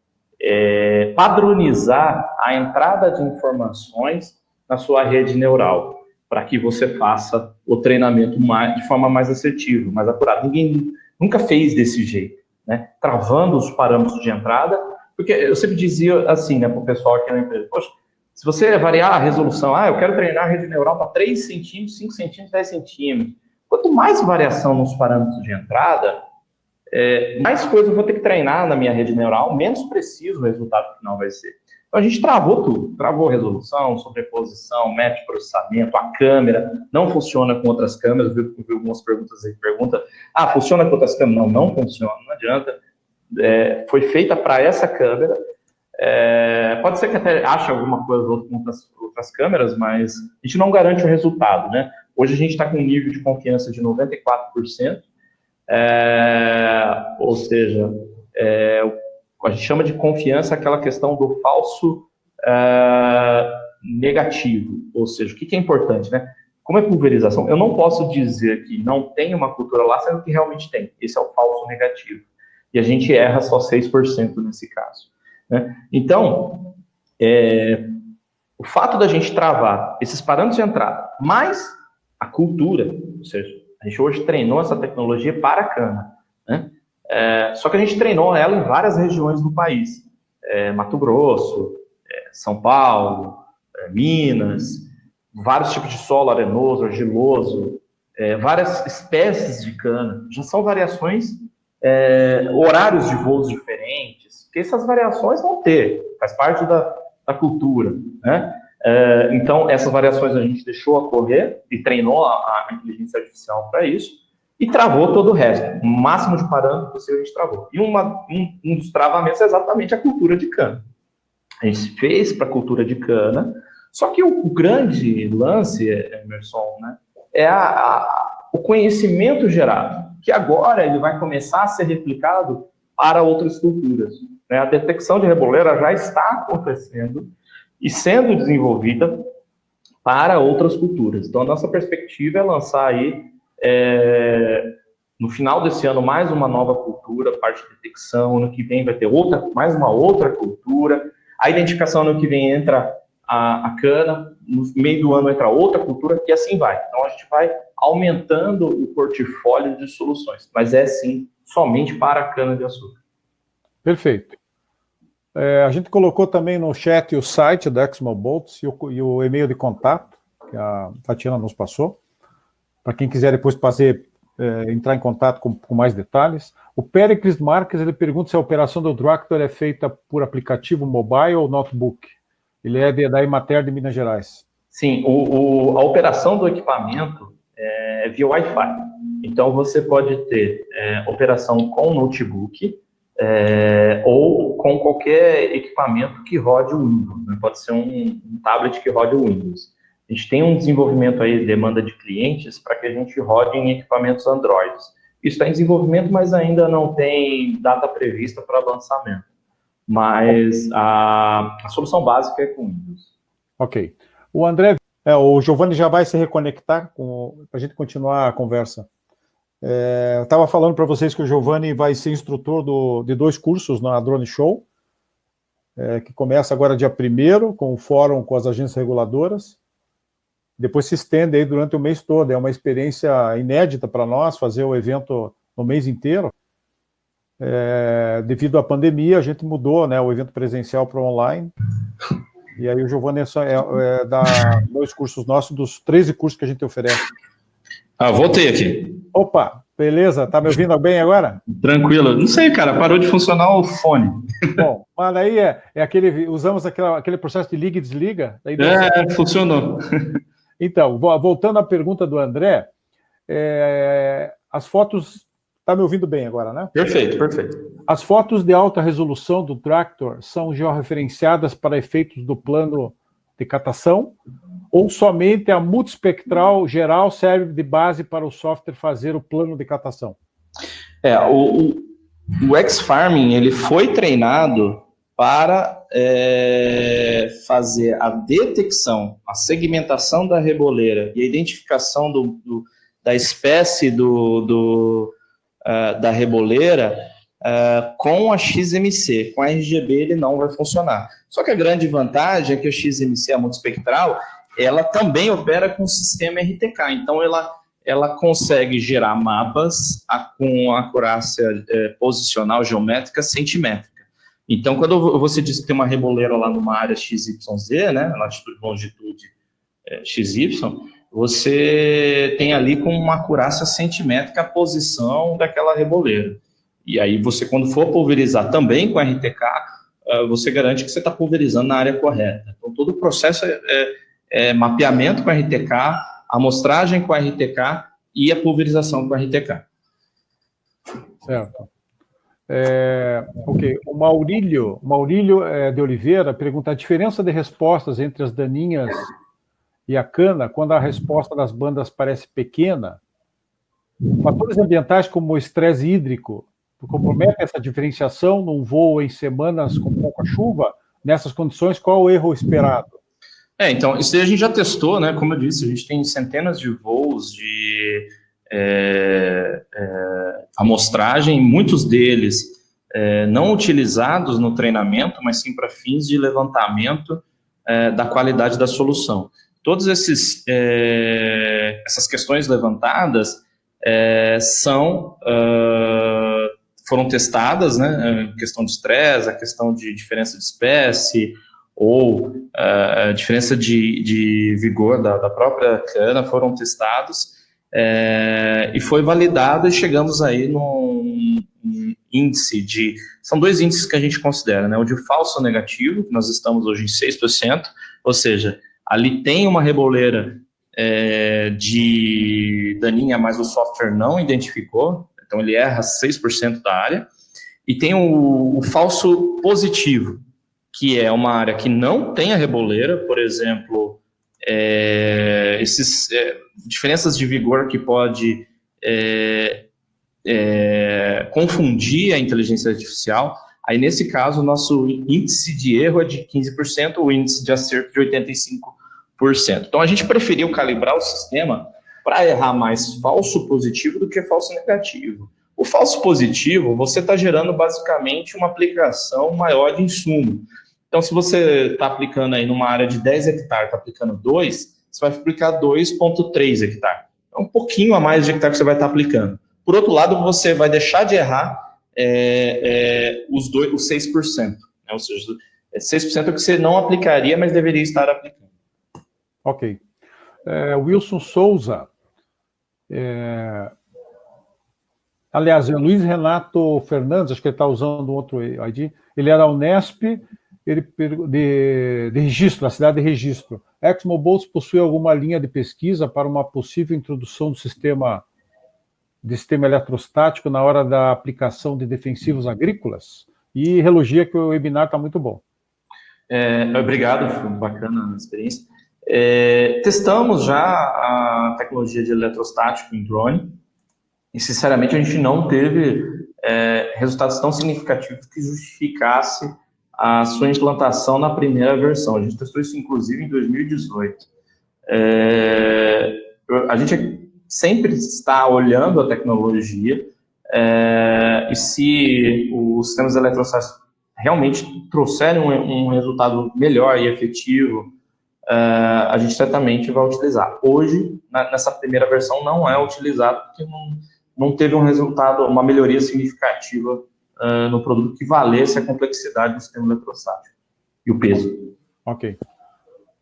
padronizar a entrada de informações na sua rede neural, para que você faça o treinamento de forma mais assertiva, mais acurada. Ninguém nunca fez desse jeito, né? Travando os parâmetros de entrada, porque eu sempre dizia assim, né, para o pessoal aqui na empresa, poxa, se você variar a resolução, eu quero treinar a rede neural para 3 centímetros, 5 centímetros, 10 centímetros. Quanto mais variação nos parâmetros de entrada, mais coisa eu vou ter que treinar na minha rede neural, menos preciso o resultado final vai ser. Então a gente travou tudo, travou resolução, sobreposição, método de processamento, a câmera, não funciona com outras câmeras, viu algumas perguntas aí, funciona com outras câmeras? Não funciona, não adianta. Foi feita para essa câmera, pode ser que até ache alguma coisa com outras câmeras, mas a gente não garante o resultado, né? Hoje a gente está com um nível de confiança de 94%, ou seja, a gente chama de confiança aquela questão do falso negativo, ou seja, o que é importante, né? Como é pulverização, eu não posso dizer que não tem uma cultura lá, sendo que realmente tem. Esse é o falso negativo. E a gente erra só 6% nesse caso, né? Então, o fato da gente travar esses parâmetros de entrada, mais a cultura, ou seja, a gente hoje treinou essa tecnologia para a cana, né? Só que a gente treinou ela em várias regiões do país. Mato Grosso, São Paulo, Minas, vários tipos de solo, arenoso, argiloso, várias espécies de cana. Já são variações, horários de voos diferentes, que essas variações vão ter, faz parte da cultura, né? Então, essas variações a gente deixou ocorrer e treinou a inteligência artificial para isso, e travou todo o resto. O máximo de parâmetros possível a gente travou. E um dos travamentos é exatamente a cultura de cana. A gente fez para a cultura de cana, só que o grande lance, Emerson, né, é o conhecimento gerado, que agora ele vai começar a ser replicado para outras culturas, né? A detecção de reboleira já está acontecendo e sendo desenvolvida para outras culturas. Então, a nossa perspectiva é lançar aí, no final desse ano, mais uma nova cultura, parte de detecção. Ano que vem vai ter mais uma outra cultura. A identificação no que vem entra a cana, no meio do ano entra outra cultura, e assim vai. Então, a gente vai aumentando o portfólio de soluções, mas é, sim, somente para a cana-de-açúcar. Perfeito. A gente colocou também no chat o site da ExxonMobil e o e-mail de contato, que a Tatiana nos passou, para quem quiser depois entrar em contato com mais detalhes. O Pericles Marques, ele pergunta se a operação do Tractor é feita por aplicativo mobile ou notebook. Ele é da Emater de Minas Gerais. Sim, a operação do equipamento é via Wi-Fi. Então, você pode ter operação com notebook ou com qualquer equipamento que rode o Windows. Né? Pode ser um tablet que rode o Windows. A gente tem um desenvolvimento aí, demanda de clientes, para que a gente rode em equipamentos Android. Isso está em desenvolvimento, mas ainda não tem data prevista para lançamento. Mas a solução básica é com Windows. Ok. O Giovanni já vai se reconectar para a gente continuar a conversa. Eu estava falando para vocês que o Giovanni vai ser instrutor de 2 cursos na Drone Show, que começa agora dia 1º, com o fórum com as agências reguladoras. Depois se estende aí durante o mês todo. É uma experiência inédita para nós fazer o evento no mês inteiro. Devido à pandemia, a gente mudou, né, o evento presencial para online. E aí o Giovanni dá 2 cursos nossos, dos 13 cursos que a gente oferece. Voltei aqui. Opa, beleza? Tá me ouvindo bem agora? Tranquilo. Não sei, cara, parou de funcionar o fone. Bom, mas aí usamos aquele processo de liga e desliga. Daí funcionou. Então, voltando à pergunta do André, as fotos... Está me ouvindo bem agora, né? Perfeito. As fotos de alta resolução do Tractor são georreferenciadas para efeitos do plano de catação ou somente a multispectral geral serve de base para o software fazer o plano de catação? O X-Farming ele foi treinado para fazer a detecção, a segmentação da reboleira e a identificação da espécie da reboleira com a XMC. Com a RGB ele não vai funcionar. Só que a grande vantagem é que a XMC, a multispectral, ela também opera com o sistema RTK. Então ela consegue gerar mapas com acurácia posicional geométrica centimétrica. Então, quando você diz que tem uma reboleira lá numa área XYZ, né, latitude e longitude XY, você tem ali com uma acurácia centimétrica a posição daquela reboleira. E aí você, quando for pulverizar também com RTK, você garante que você está pulverizando na área correta. Então, todo o processo é mapeamento com RTK, amostragem com RTK e a pulverização com RTK. Certo. Ok. O Maurílio de Oliveira pergunta a diferença de respostas entre as daninhas e a cana, quando a resposta das bandas parece pequena. Fatores ambientais como o estresse hídrico comprometem essa diferenciação num voo em semanas com pouca chuva? Nessas condições, qual o erro esperado? Então, isso aí a gente já testou, né? Como eu disse, a gente tem centenas de voos de amostragem, muitos deles não utilizados no treinamento, mas sim para fins de levantamento da qualidade da solução. Todas essas questões levantadas foram testadas, né? A questão de estresse, a questão de diferença de espécie ou a diferença de vigor da própria cana foram testados e foi validado e chegamos aí num índice são 2 índices que a gente considera, né? O de falso negativo, que nós estamos hoje em 6%, ou seja, ali tem uma reboleira de daninha, mas o software não identificou, então ele erra 6% da área. E tem o falso positivo, que é uma área que não tem a reboleira, por exemplo, diferenças de vigor que pode confundir a inteligência artificial. Aí, nesse caso, o nosso índice de erro é de 15%, o índice de acerto de 85%. Então, a gente preferiu calibrar o sistema para errar mais falso positivo do que falso negativo. O falso positivo, você está gerando basicamente uma aplicação maior de insumo. Então, se você está aplicando aí numa área de 10 hectares, está aplicando 2, você vai aplicar 2,3 hectares. É um pouquinho a mais de hectare que você vai estar aplicando. Por outro lado, você vai deixar de errar os 6%. Né? Ou seja, 6% é que você não aplicaria, mas deveria estar aplicando. Ok. Wilson Souza. Aliás, Luiz Renato Fernandes, acho que ele está usando um outro ID, ele era Unesp, de registro, da cidade de registro. ExmoBoltz possui alguma linha de pesquisa para uma possível introdução do sistema eletrostático na hora da aplicação de defensivos agrícolas? E elogia que o webinar está muito bom. Obrigado, foi bacana a experiência. Testamos já a tecnologia de eletrostático em drone, e sinceramente a gente não teve resultados tão significativos que justificasse a sua implantação na primeira versão. A gente testou isso, inclusive, em 2018. A gente sempre está olhando a tecnologia, e se os sistemas eletrostáticos realmente trouxerem um resultado melhor e efetivo, a gente certamente vai utilizar. Hoje, nessa primeira versão, não é utilizado porque não teve um resultado, uma melhoria significativa no produto que valesse a complexidade do sistema eletrostático e o peso. Ok.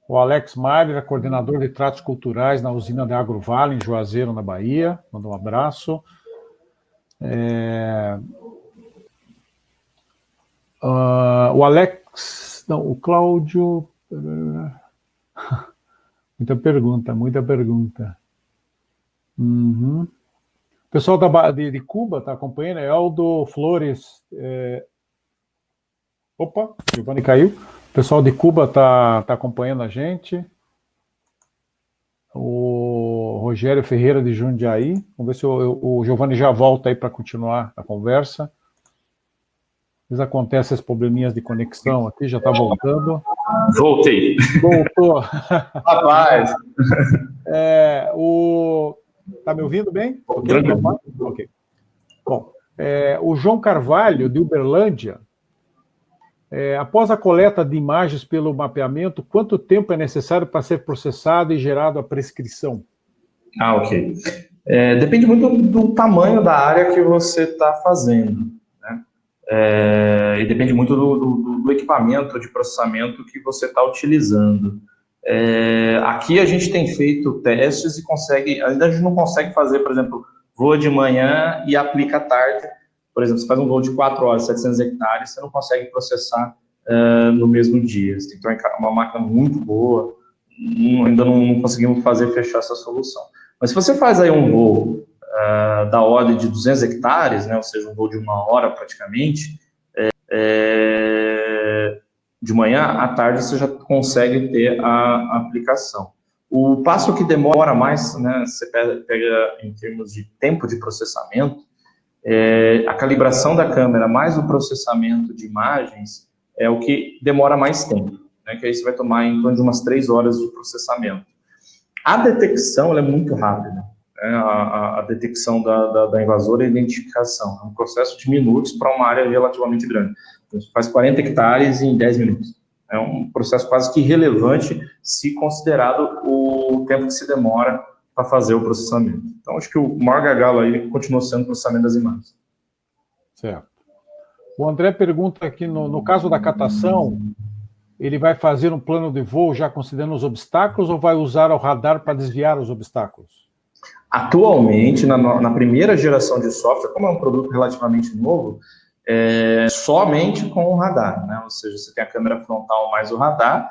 O Alex Maier, coordenador de tratos culturais na usina da Agrovale, em Juazeiro, na Bahia. Manda um abraço. O Alex... Não, o Cláudio... Muita pergunta. Uhum. O pessoal de Cuba está acompanhando, Aldo Flores. Opa, Giovanni caiu. O pessoal de Cuba está acompanhando a gente. O Rogério Ferreira de Jundiaí. Vamos ver se o Giovanni já volta aí para continuar a conversa. Às vezes acontecem esses probleminhas de conexão aqui, já está voltando. Voltei. Voltou. Rapaz. Está me ouvindo bem? Tranquilo. Ok. Bom, o João Carvalho, de Uberlândia, após a coleta de imagens pelo mapeamento, quanto tempo é necessário para ser processado e gerado a prescrição? Ok. Depende muito do tamanho da área que você está fazendo, né? E depende muito do equipamento de processamento que você está utilizando. Aqui a gente tem feito testes e ainda a gente não consegue fazer, por exemplo, voa de manhã e aplica à tarde. Por exemplo, você faz um voo de 4 horas, 700 hectares, você não consegue processar no mesmo dia. Você tem que ter uma máquina muito boa, ainda não conseguimos fechar essa solução. Mas se você faz aí um voo da ordem de 200 hectares, né, ou seja, um voo de 1 hora praticamente, de manhã, à tarde você já consegue ter a aplicação. O passo que demora mais, né, você pega em termos de tempo de processamento, a calibração da câmera mais o processamento de imagens é o que demora mais tempo, né, que aí você vai tomar em torno de umas 3 horas de processamento. A detecção ela é muito rápida, né, a detecção da invasora e a identificação. É um processo de minutos para uma área relativamente grande. Você faz 40 hectares em 10 minutos. É um processo quase que irrelevante se considerado o tempo que se demora para fazer o processamento. Então, acho que o maior gargalo aí continua sendo o processamento das imagens. Certo. O André pergunta aqui, no caso da catação, ele vai fazer um plano de voo já considerando os obstáculos ou vai usar o radar para desviar os obstáculos? Atualmente, na primeira geração de software, como é um produto relativamente novo, somente com o radar, né? Ou seja, você tem a câmera frontal mais o radar,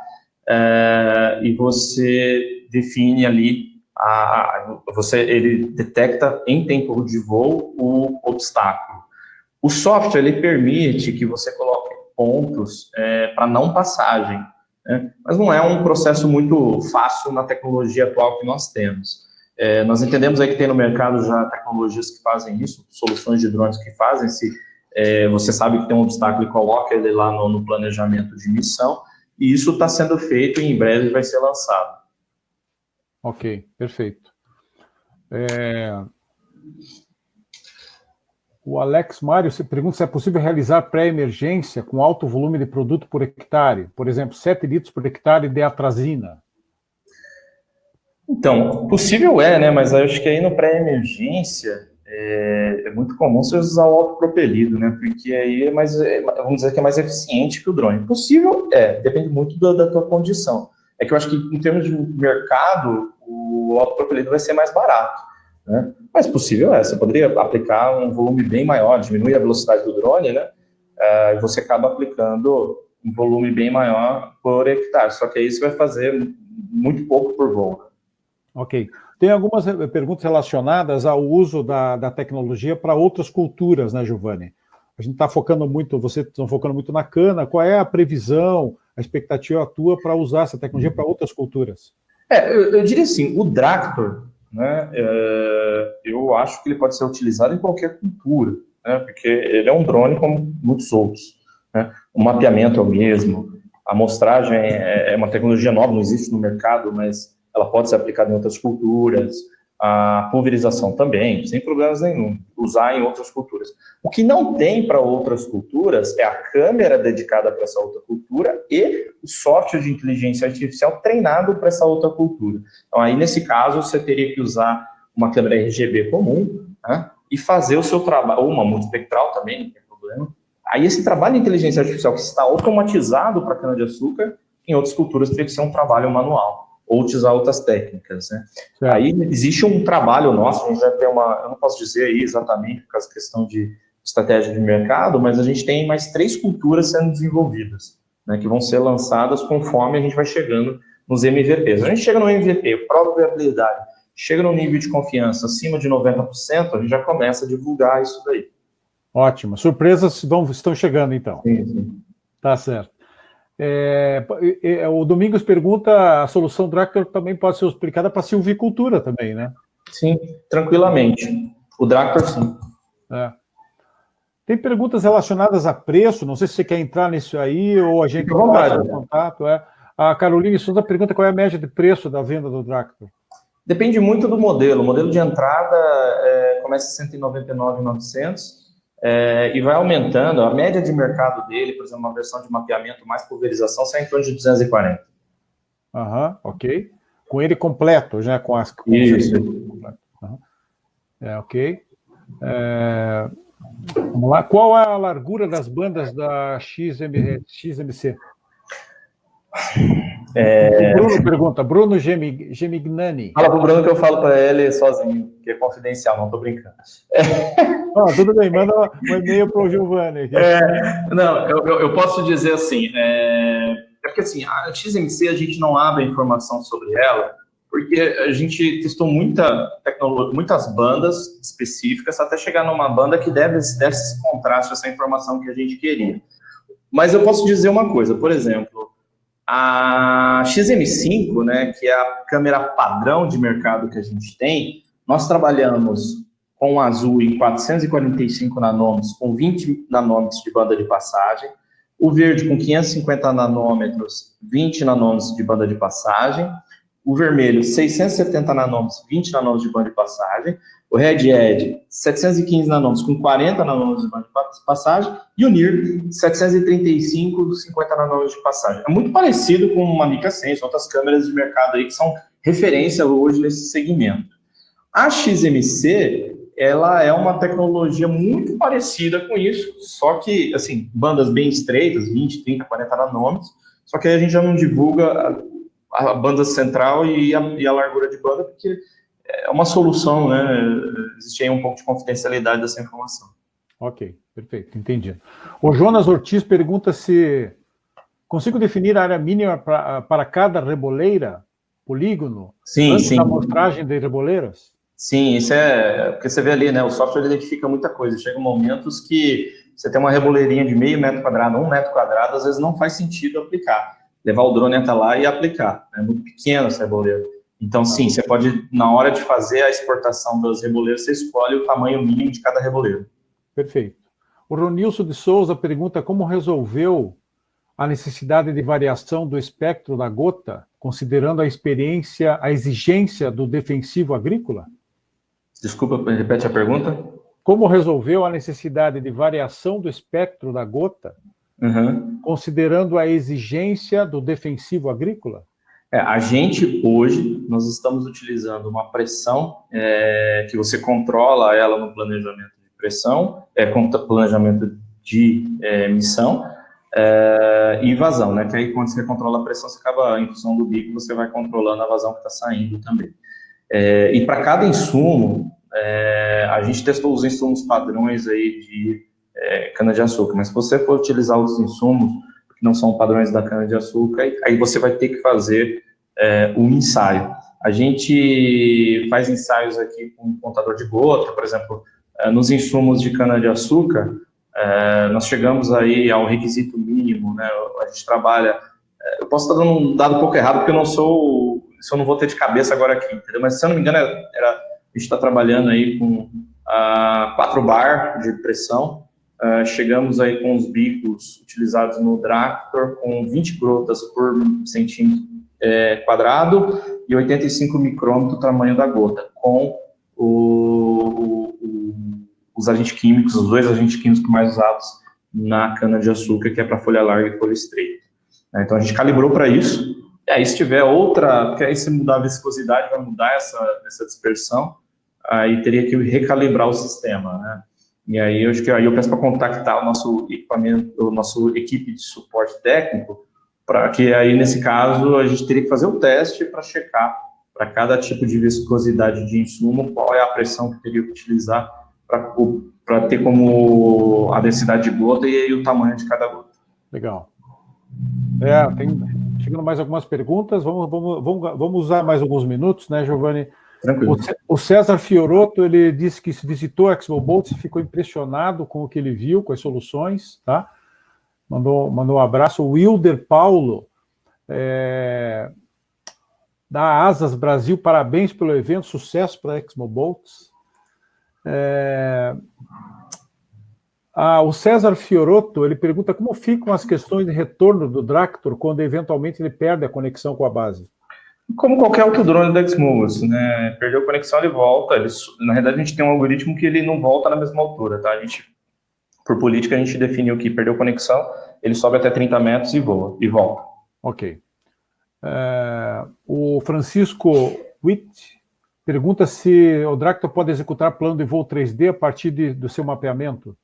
e você define ali, ele detecta em tempo de voo o obstáculo. O software ele permite que você coloque pontos para não passagem, né? Mas não é um processo muito fácil na tecnologia atual que nós temos. Nós entendemos aí que tem no mercado já tecnologias que fazem isso, soluções de drones que fazem, você sabe que tem um obstáculo e coloca ele lá no planejamento de missão, e isso está sendo feito e em breve vai ser lançado. Ok, perfeito. O Alex Mário se pergunta se é possível realizar pré-emergência com alto volume de produto por hectare, por exemplo, 7 litros por hectare de atrazina. Então, possível né? Mas eu acho que aí no pré-emergência é muito comum você usar o autopropelido, né? Porque aí vamos dizer que é mais eficiente que o drone. Possível depende muito da tua condição. É que eu acho que em termos de mercado, o autopropelido vai ser mais barato, né? Mas possível você poderia aplicar um volume bem maior, diminuir a velocidade do drone, né? E você acaba aplicando um volume bem maior por hectare. Só que aí você vai fazer muito pouco por voo. Ok. Tem algumas perguntas relacionadas ao uso da tecnologia para outras culturas, né, Giovanni? A gente está focando muito, vocês estão focando muito na cana. Qual é a previsão, a expectativa tua para usar essa tecnologia para outras culturas? Eu diria assim, o Dractor, né, eu acho que ele pode ser utilizado em qualquer cultura, né, porque ele é um drone como muitos outros, né? O mapeamento é o mesmo, a amostragem é uma tecnologia nova, não existe no mercado, mas ela pode ser aplicada em outras culturas, a pulverização também, sem problemas nenhum, usar em outras culturas. O que não tem para outras culturas é a câmera dedicada para essa outra cultura e o software de inteligência artificial treinado para essa outra cultura. Então, aí, nesse caso, você teria que usar uma câmera RGB comum, né, e fazer o seu trabalho, ou uma multispectral também, não tem problema. Aí, esse trabalho de inteligência artificial que está automatizado para cana-de-açúcar, em outras culturas teria que ser um trabalho manual, ou utilizar outras técnicas, né? Aí existe um trabalho nosso, a gente já tem eu não posso dizer aí exatamente por causa da questão de estratégia de mercado, mas a gente tem mais 3 culturas sendo desenvolvidas, né, que vão ser lançadas conforme a gente vai chegando nos MVPs. A gente chega no MVP, probabilidade, chega no nível de confiança acima de 90%, a gente já começa a divulgar isso daí. Ótimo. Surpresas estão chegando, então. Sim. Tá certo. O Domingos pergunta, a solução Dractor também pode ser aplicada para silvicultura também, né? Sim, tranquilamente. O Dractor, sim. Tem perguntas relacionadas a preço, não sei se você quer entrar nisso aí, ou a gente pode ter contato. A Caroline Souza pergunta qual é a média de preço da venda do Dractor. Depende muito do modelo. O modelo de entrada começa em 199.900, e vai aumentando. A média de mercado dele, por exemplo, uma versão de mapeamento mais pulverização, sai em torno de 240. Ok. Com ele completo, já com as... Isso. Ok. Vamos lá. Qual é a largura das bandas da XMC? O Bruno pergunta, Bruno Gemignani. Fala pro Bruno que eu falo para ele sozinho, que é confidencial, não tô brincando. Tudo bem, manda um e-mail pro Giovanni. Não, eu posso dizer assim, porque assim, a XMC a gente não abre informação sobre ela, porque a gente testou muitas bandas específicas até chegar numa banda que desse esse contraste, essa informação que a gente queria. Mas eu posso dizer uma coisa, por exemplo, a XM5, né, que é a câmera padrão de mercado que a gente tem, nós trabalhamos com o azul em 445 nanômetros, com 20 nanômetros de banda de passagem, o verde com 550 nanômetros, 20 nanômetros de banda de passagem, o vermelho 670 nanômetros, 20 nanômetros de banda de passagem, o Red Edge 715 nanômetros com 40 nanômetros de banda de passagem, e o NIR 735 dos 50 nanômetros de passagem. É muito parecido com uma Mica 100, outras câmeras de mercado aí que são referência hoje nesse segmento. A XMC, ela é uma tecnologia muito parecida com isso, só que, assim, bandas bem estreitas, 20, 30, 40 nanômetros, só que aí a gente já não divulga a banda central e a largura de banda, porque é uma solução, né? Existe aí um pouco de confidencialidade dessa informação. Ok, perfeito, entendido. O Jonas Ortiz pergunta se consigo definir a área mínima para cada reboleira, polígono, antes da amostragem de reboleiras? Sim, isso porque você vê ali, né? O software identifica muita coisa. Chega momentos que você tem uma reboleirinha de meio metro quadrado, 1 metro quadrado, às vezes não faz sentido aplicar. Levar o drone até lá e aplicar. É muito pequeno essa reboleira. Então, sim, você pode, na hora de fazer a exportação das reboleiras, você escolhe o tamanho mínimo de cada reboleira. Perfeito. O Ronilson de Souza pergunta como resolveu a necessidade de variação do espectro da gota, considerando a exigência do defensivo agrícola? Desculpa, repete a pergunta. como resolveu a necessidade de variação do espectro da gota, considerando a exigência do defensivo agrícola? A gente, hoje, nós estamos utilizando uma pressão que você controla ela no planejamento de pressão, planejamento de emissão e vazão, né? Que aí, quando você controla a pressão, você acaba, em função do bico, você vai controlando a vazão que está saindo também. E para cada insumo, a gente testou os insumos padrões aí de cana-de-açúcar, mas se você for utilizar os insumos que não são padrões da cana-de-açúcar, aí você vai ter que fazer um ensaio. A gente faz ensaios aqui com um contador de gota, por exemplo, nos insumos de cana-de-açúcar, nós chegamos aí ao requisito mínimo, né? A gente trabalha, eu posso estar dando um dado um pouco errado, porque isso eu não vou ter de cabeça agora aqui, entendeu? Mas se eu não me engano, a gente está trabalhando aí com 4 bar de pressão, chegamos aí com os bicos utilizados no Dractor com 20 grotas por centímetro quadrado e 85 micrômetros o tamanho da gota, com os agentes químicos, os 2 agentes químicos mais usados na cana-de-açúcar, que é para folha larga e folha estreita. Então a gente calibrou para isso, e aí se tiver outra, porque aí se mudar a viscosidade vai mudar essa dispersão, aí teria que recalibrar o sistema, né? E aí eu acho que aí eu peço para contactar o nosso equipamento, nosso equipe de suporte técnico, para que aí nesse caso a gente teria que fazer o teste para checar para cada tipo de viscosidade de insumo qual é a pressão que teria que utilizar para ter como a densidade de gota e aí o tamanho de cada gota. Legal. Tem chegando mais algumas perguntas, vamos usar mais alguns minutos, né, Giovanni? Tranquilo. O César Fiorotto, ele disse que visitou a ExmoBoltz e ficou impressionado com o que ele viu, com as soluções, tá? Mandou um abraço. O Wilder Paulo, da Asas Brasil, parabéns pelo evento, sucesso para a ExmoBoltz. O César Fiorotto, ele pergunta como ficam as questões de retorno do Dractor quando eventualmente ele perde a conexão com a base. Como qualquer outro drone da ExmoBoltz, né? Perdeu a conexão, ele volta. Na realidade, a gente tem um algoritmo que ele não volta na mesma altura, tá? Por política, a gente definiu que perdeu conexão, ele sobe até 30 metros e voa, e volta. Ok. O Francisco Witt pergunta se o Dractor pode executar plano de voo 3D a partir do seu mapeamento.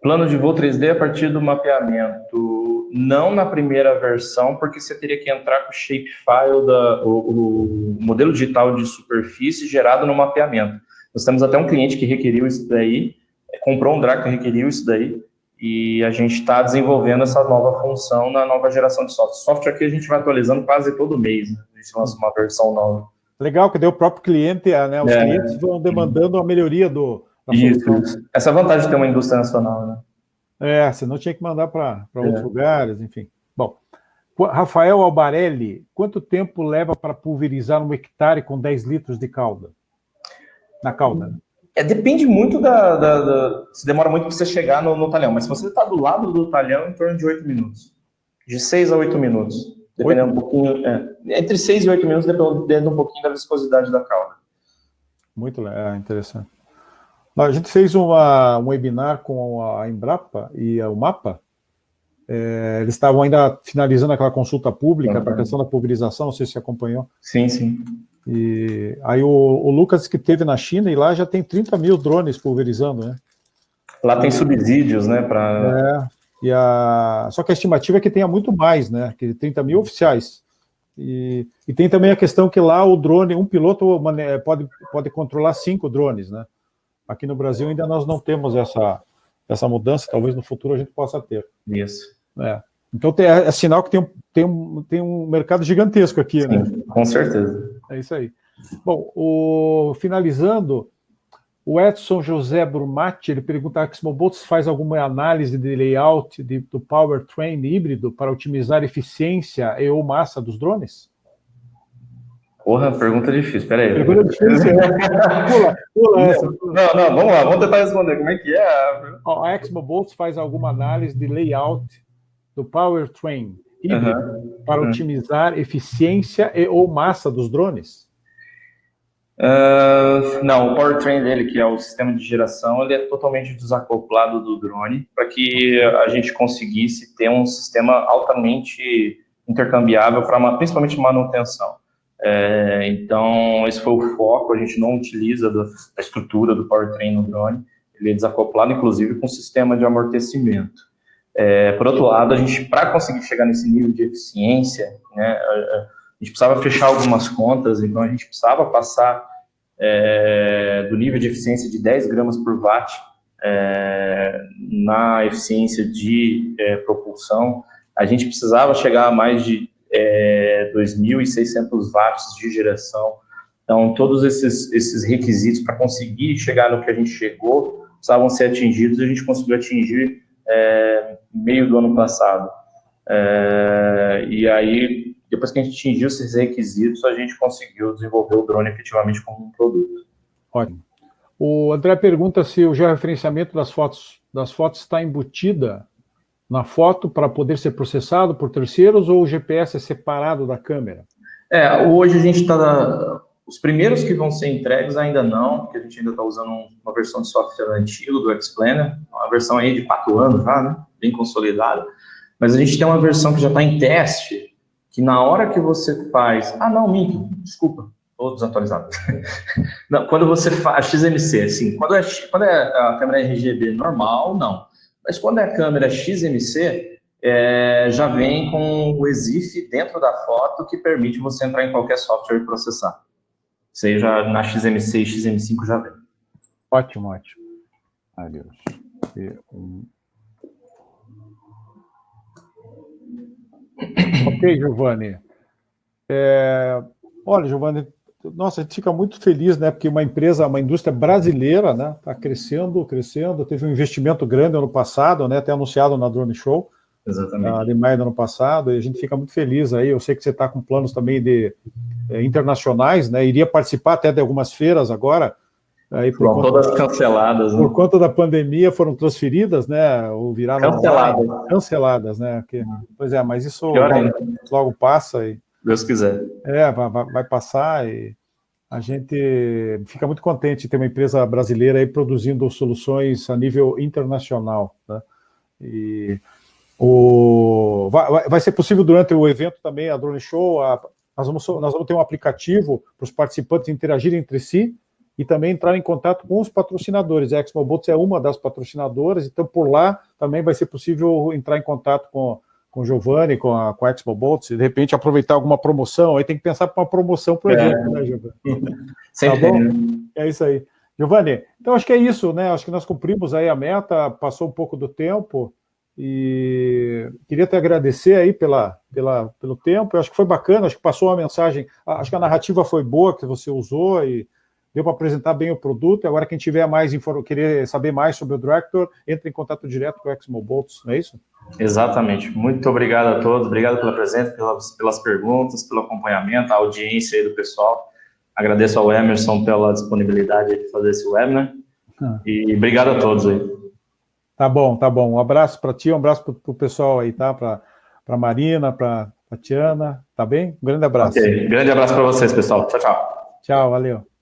Plano de voo 3D a partir do mapeamento, não na primeira versão, porque você teria que entrar com o shapefile, o modelo digital de superfície gerado no mapeamento. Nós temos até um cliente que requeriu isso daí, comprou um Dractor, requeriu isso daí, e a gente está desenvolvendo essa nova função na nova geração de software. Software aqui a gente vai atualizando quase todo mês, né? A gente lança uma versão nova. Legal, que daí o próprio cliente, né? Os clientes vão demandando a melhoria da solução. Isso. Essa é a vantagem de ter uma indústria nacional, né? Senão tinha que mandar para outros lugares, enfim. Bom, Rafael Albarelli, quanto tempo leva para pulverizar um hectare com 10 litros de calda? Na calda, né? Depende muito se demora muito para você chegar no talhão, mas se você está do lado do talhão, em torno de 8 minutos. De 6 a 8 minutos. Dependendo um pouquinho. Entre 6 e 8 minutos, dependendo um pouquinho da viscosidade da calda. Muito interessante. A gente fez um webinar com a Embrapa e o MAPA. Eles estavam ainda finalizando aquela consulta pública para a questão da pulverização, não sei se você acompanhou. Sim. E aí o Lucas, que esteve na China, e lá já tem 30 mil drones pulverizando, né? Lá tem subsídios, né? Só que a estimativa é que tenha muito mais, né? Que 30 mil oficiais. E tem também a questão que lá o drone, um piloto pode controlar 5 drones, né? Aqui no Brasil ainda nós não temos essa mudança, talvez no futuro a gente possa ter. Isso. Então é sinal que tem um mercado gigantesco aqui, sim, né? Com certeza. É isso aí. Bom, finalizando, o Edson José Brumati, ele pergunta: a ExmoBoltz faz alguma análise de layout do powertrain híbrido para otimizar a eficiência e ou massa dos drones? Porra, pergunta difícil, peraí. Pergunta difícil, pula essa. Não, vamos lá, vamos tentar responder. Como é que é? A ExmoBoltz faz alguma análise de layout do powertrain híbrido para otimizar eficiência e ou massa dos drones? Não, o powertrain dele, que é o sistema de geração, ele é totalmente desacoplado do drone para que a gente conseguisse ter um sistema altamente intercambiável para principalmente manutenção. Então, esse foi o foco. A gente não utiliza a estrutura do powertrain no drone, ele é desacoplado, inclusive, com o sistema de amortecimento. Por outro lado, a gente, para conseguir chegar nesse nível de eficiência, né, a gente precisava fechar algumas contas, então a gente precisava passar do nível de eficiência de 10 gramas por watt na eficiência de propulsão. A gente precisava chegar a mais de 2.600 watts de geração. Então, todos esses requisitos para conseguir chegar no que a gente chegou precisavam ser atingidos, e a gente conseguiu atingir meio do ano passado. E aí, depois que a gente atingiu esses requisitos, a gente conseguiu desenvolver o drone efetivamente como um produto. Ótimo. O André pergunta se o georreferenciamento das fotos está embutida na foto para poder ser processado por terceiros, ou o GPS é separado da câmera? Hoje a gente está... Os primeiros que vão ser entregues ainda não, porque a gente ainda está usando uma versão de software antigo do Explainer, uma versão aí de 4 anos já, né? Bem consolidada. Mas a gente tem uma versão que já está em teste, que na hora que você faz... minto, desculpa, estou desatualizado. Não, quando você faz a XMC, assim, quando é a câmera RGB normal, não. Mas quando é a câmera XMC, já vem com o EXIF dentro da foto, que permite você entrar em qualquer software e processar. Seja na XMC e XM5 já vem. Ótimo. Adeus. Ok, Giovanni. Olha, Giovanni, nossa, a gente fica muito feliz, né? Porque uma indústria brasileira, né? Está crescendo. Teve um investimento grande ano passado, né? Até anunciado na Drone Show. Exatamente. De maio do ano passado, e a gente fica muito feliz aí. Eu sei que você está com planos também internacionais, né? Iria participar até de algumas feiras agora. Aí, todas canceladas. Né? Por conta da pandemia foram transferidas, né? Ou viraram canceladas, né? Pois é, mas isso logo passa e Deus quiser. Vai passar, e a gente fica muito contente de ter uma empresa brasileira aí produzindo soluções a nível internacional, né? E vai ser possível durante o evento também, a Drone Show, nós vamos ter um aplicativo para os participantes interagirem entre si e também entrar em contato com os patrocinadores. A ExmoBots é uma das patrocinadoras, então por lá também vai ser possível entrar em contato com o Giovanni, com a ExmoBots, e de repente aproveitar alguma promoção. Aí tem que pensar para uma promoção para o evento, né, Giovanni? Sempre. Tá bom? É isso aí. Giovanni, então acho que é isso, né? Acho que nós cumprimos aí a meta, passou um pouco do tempo, e queria te agradecer aí pelo tempo. Eu acho que foi bacana, acho que passou uma mensagem, acho que a narrativa foi boa que você usou e deu para apresentar bem o produto. Agora, quem tiver querer saber mais sobre o Dractor, entre em contato direto com o ExmoBots, não é isso? Exatamente. Muito obrigado a todos, obrigado pela presença, pelas perguntas, pelo acompanhamento, a audiência aí do pessoal. Agradeço ao Emerson pela disponibilidade de fazer esse webinar. E obrigado a todos aí. Tá bom. Um abraço para ti, um abraço para o pessoal aí, tá? Para a Marina, para a Tatiana, tá bem? Um grande abraço. Ok, grande abraço para vocês, pessoal. Tchau. Tchau, valeu.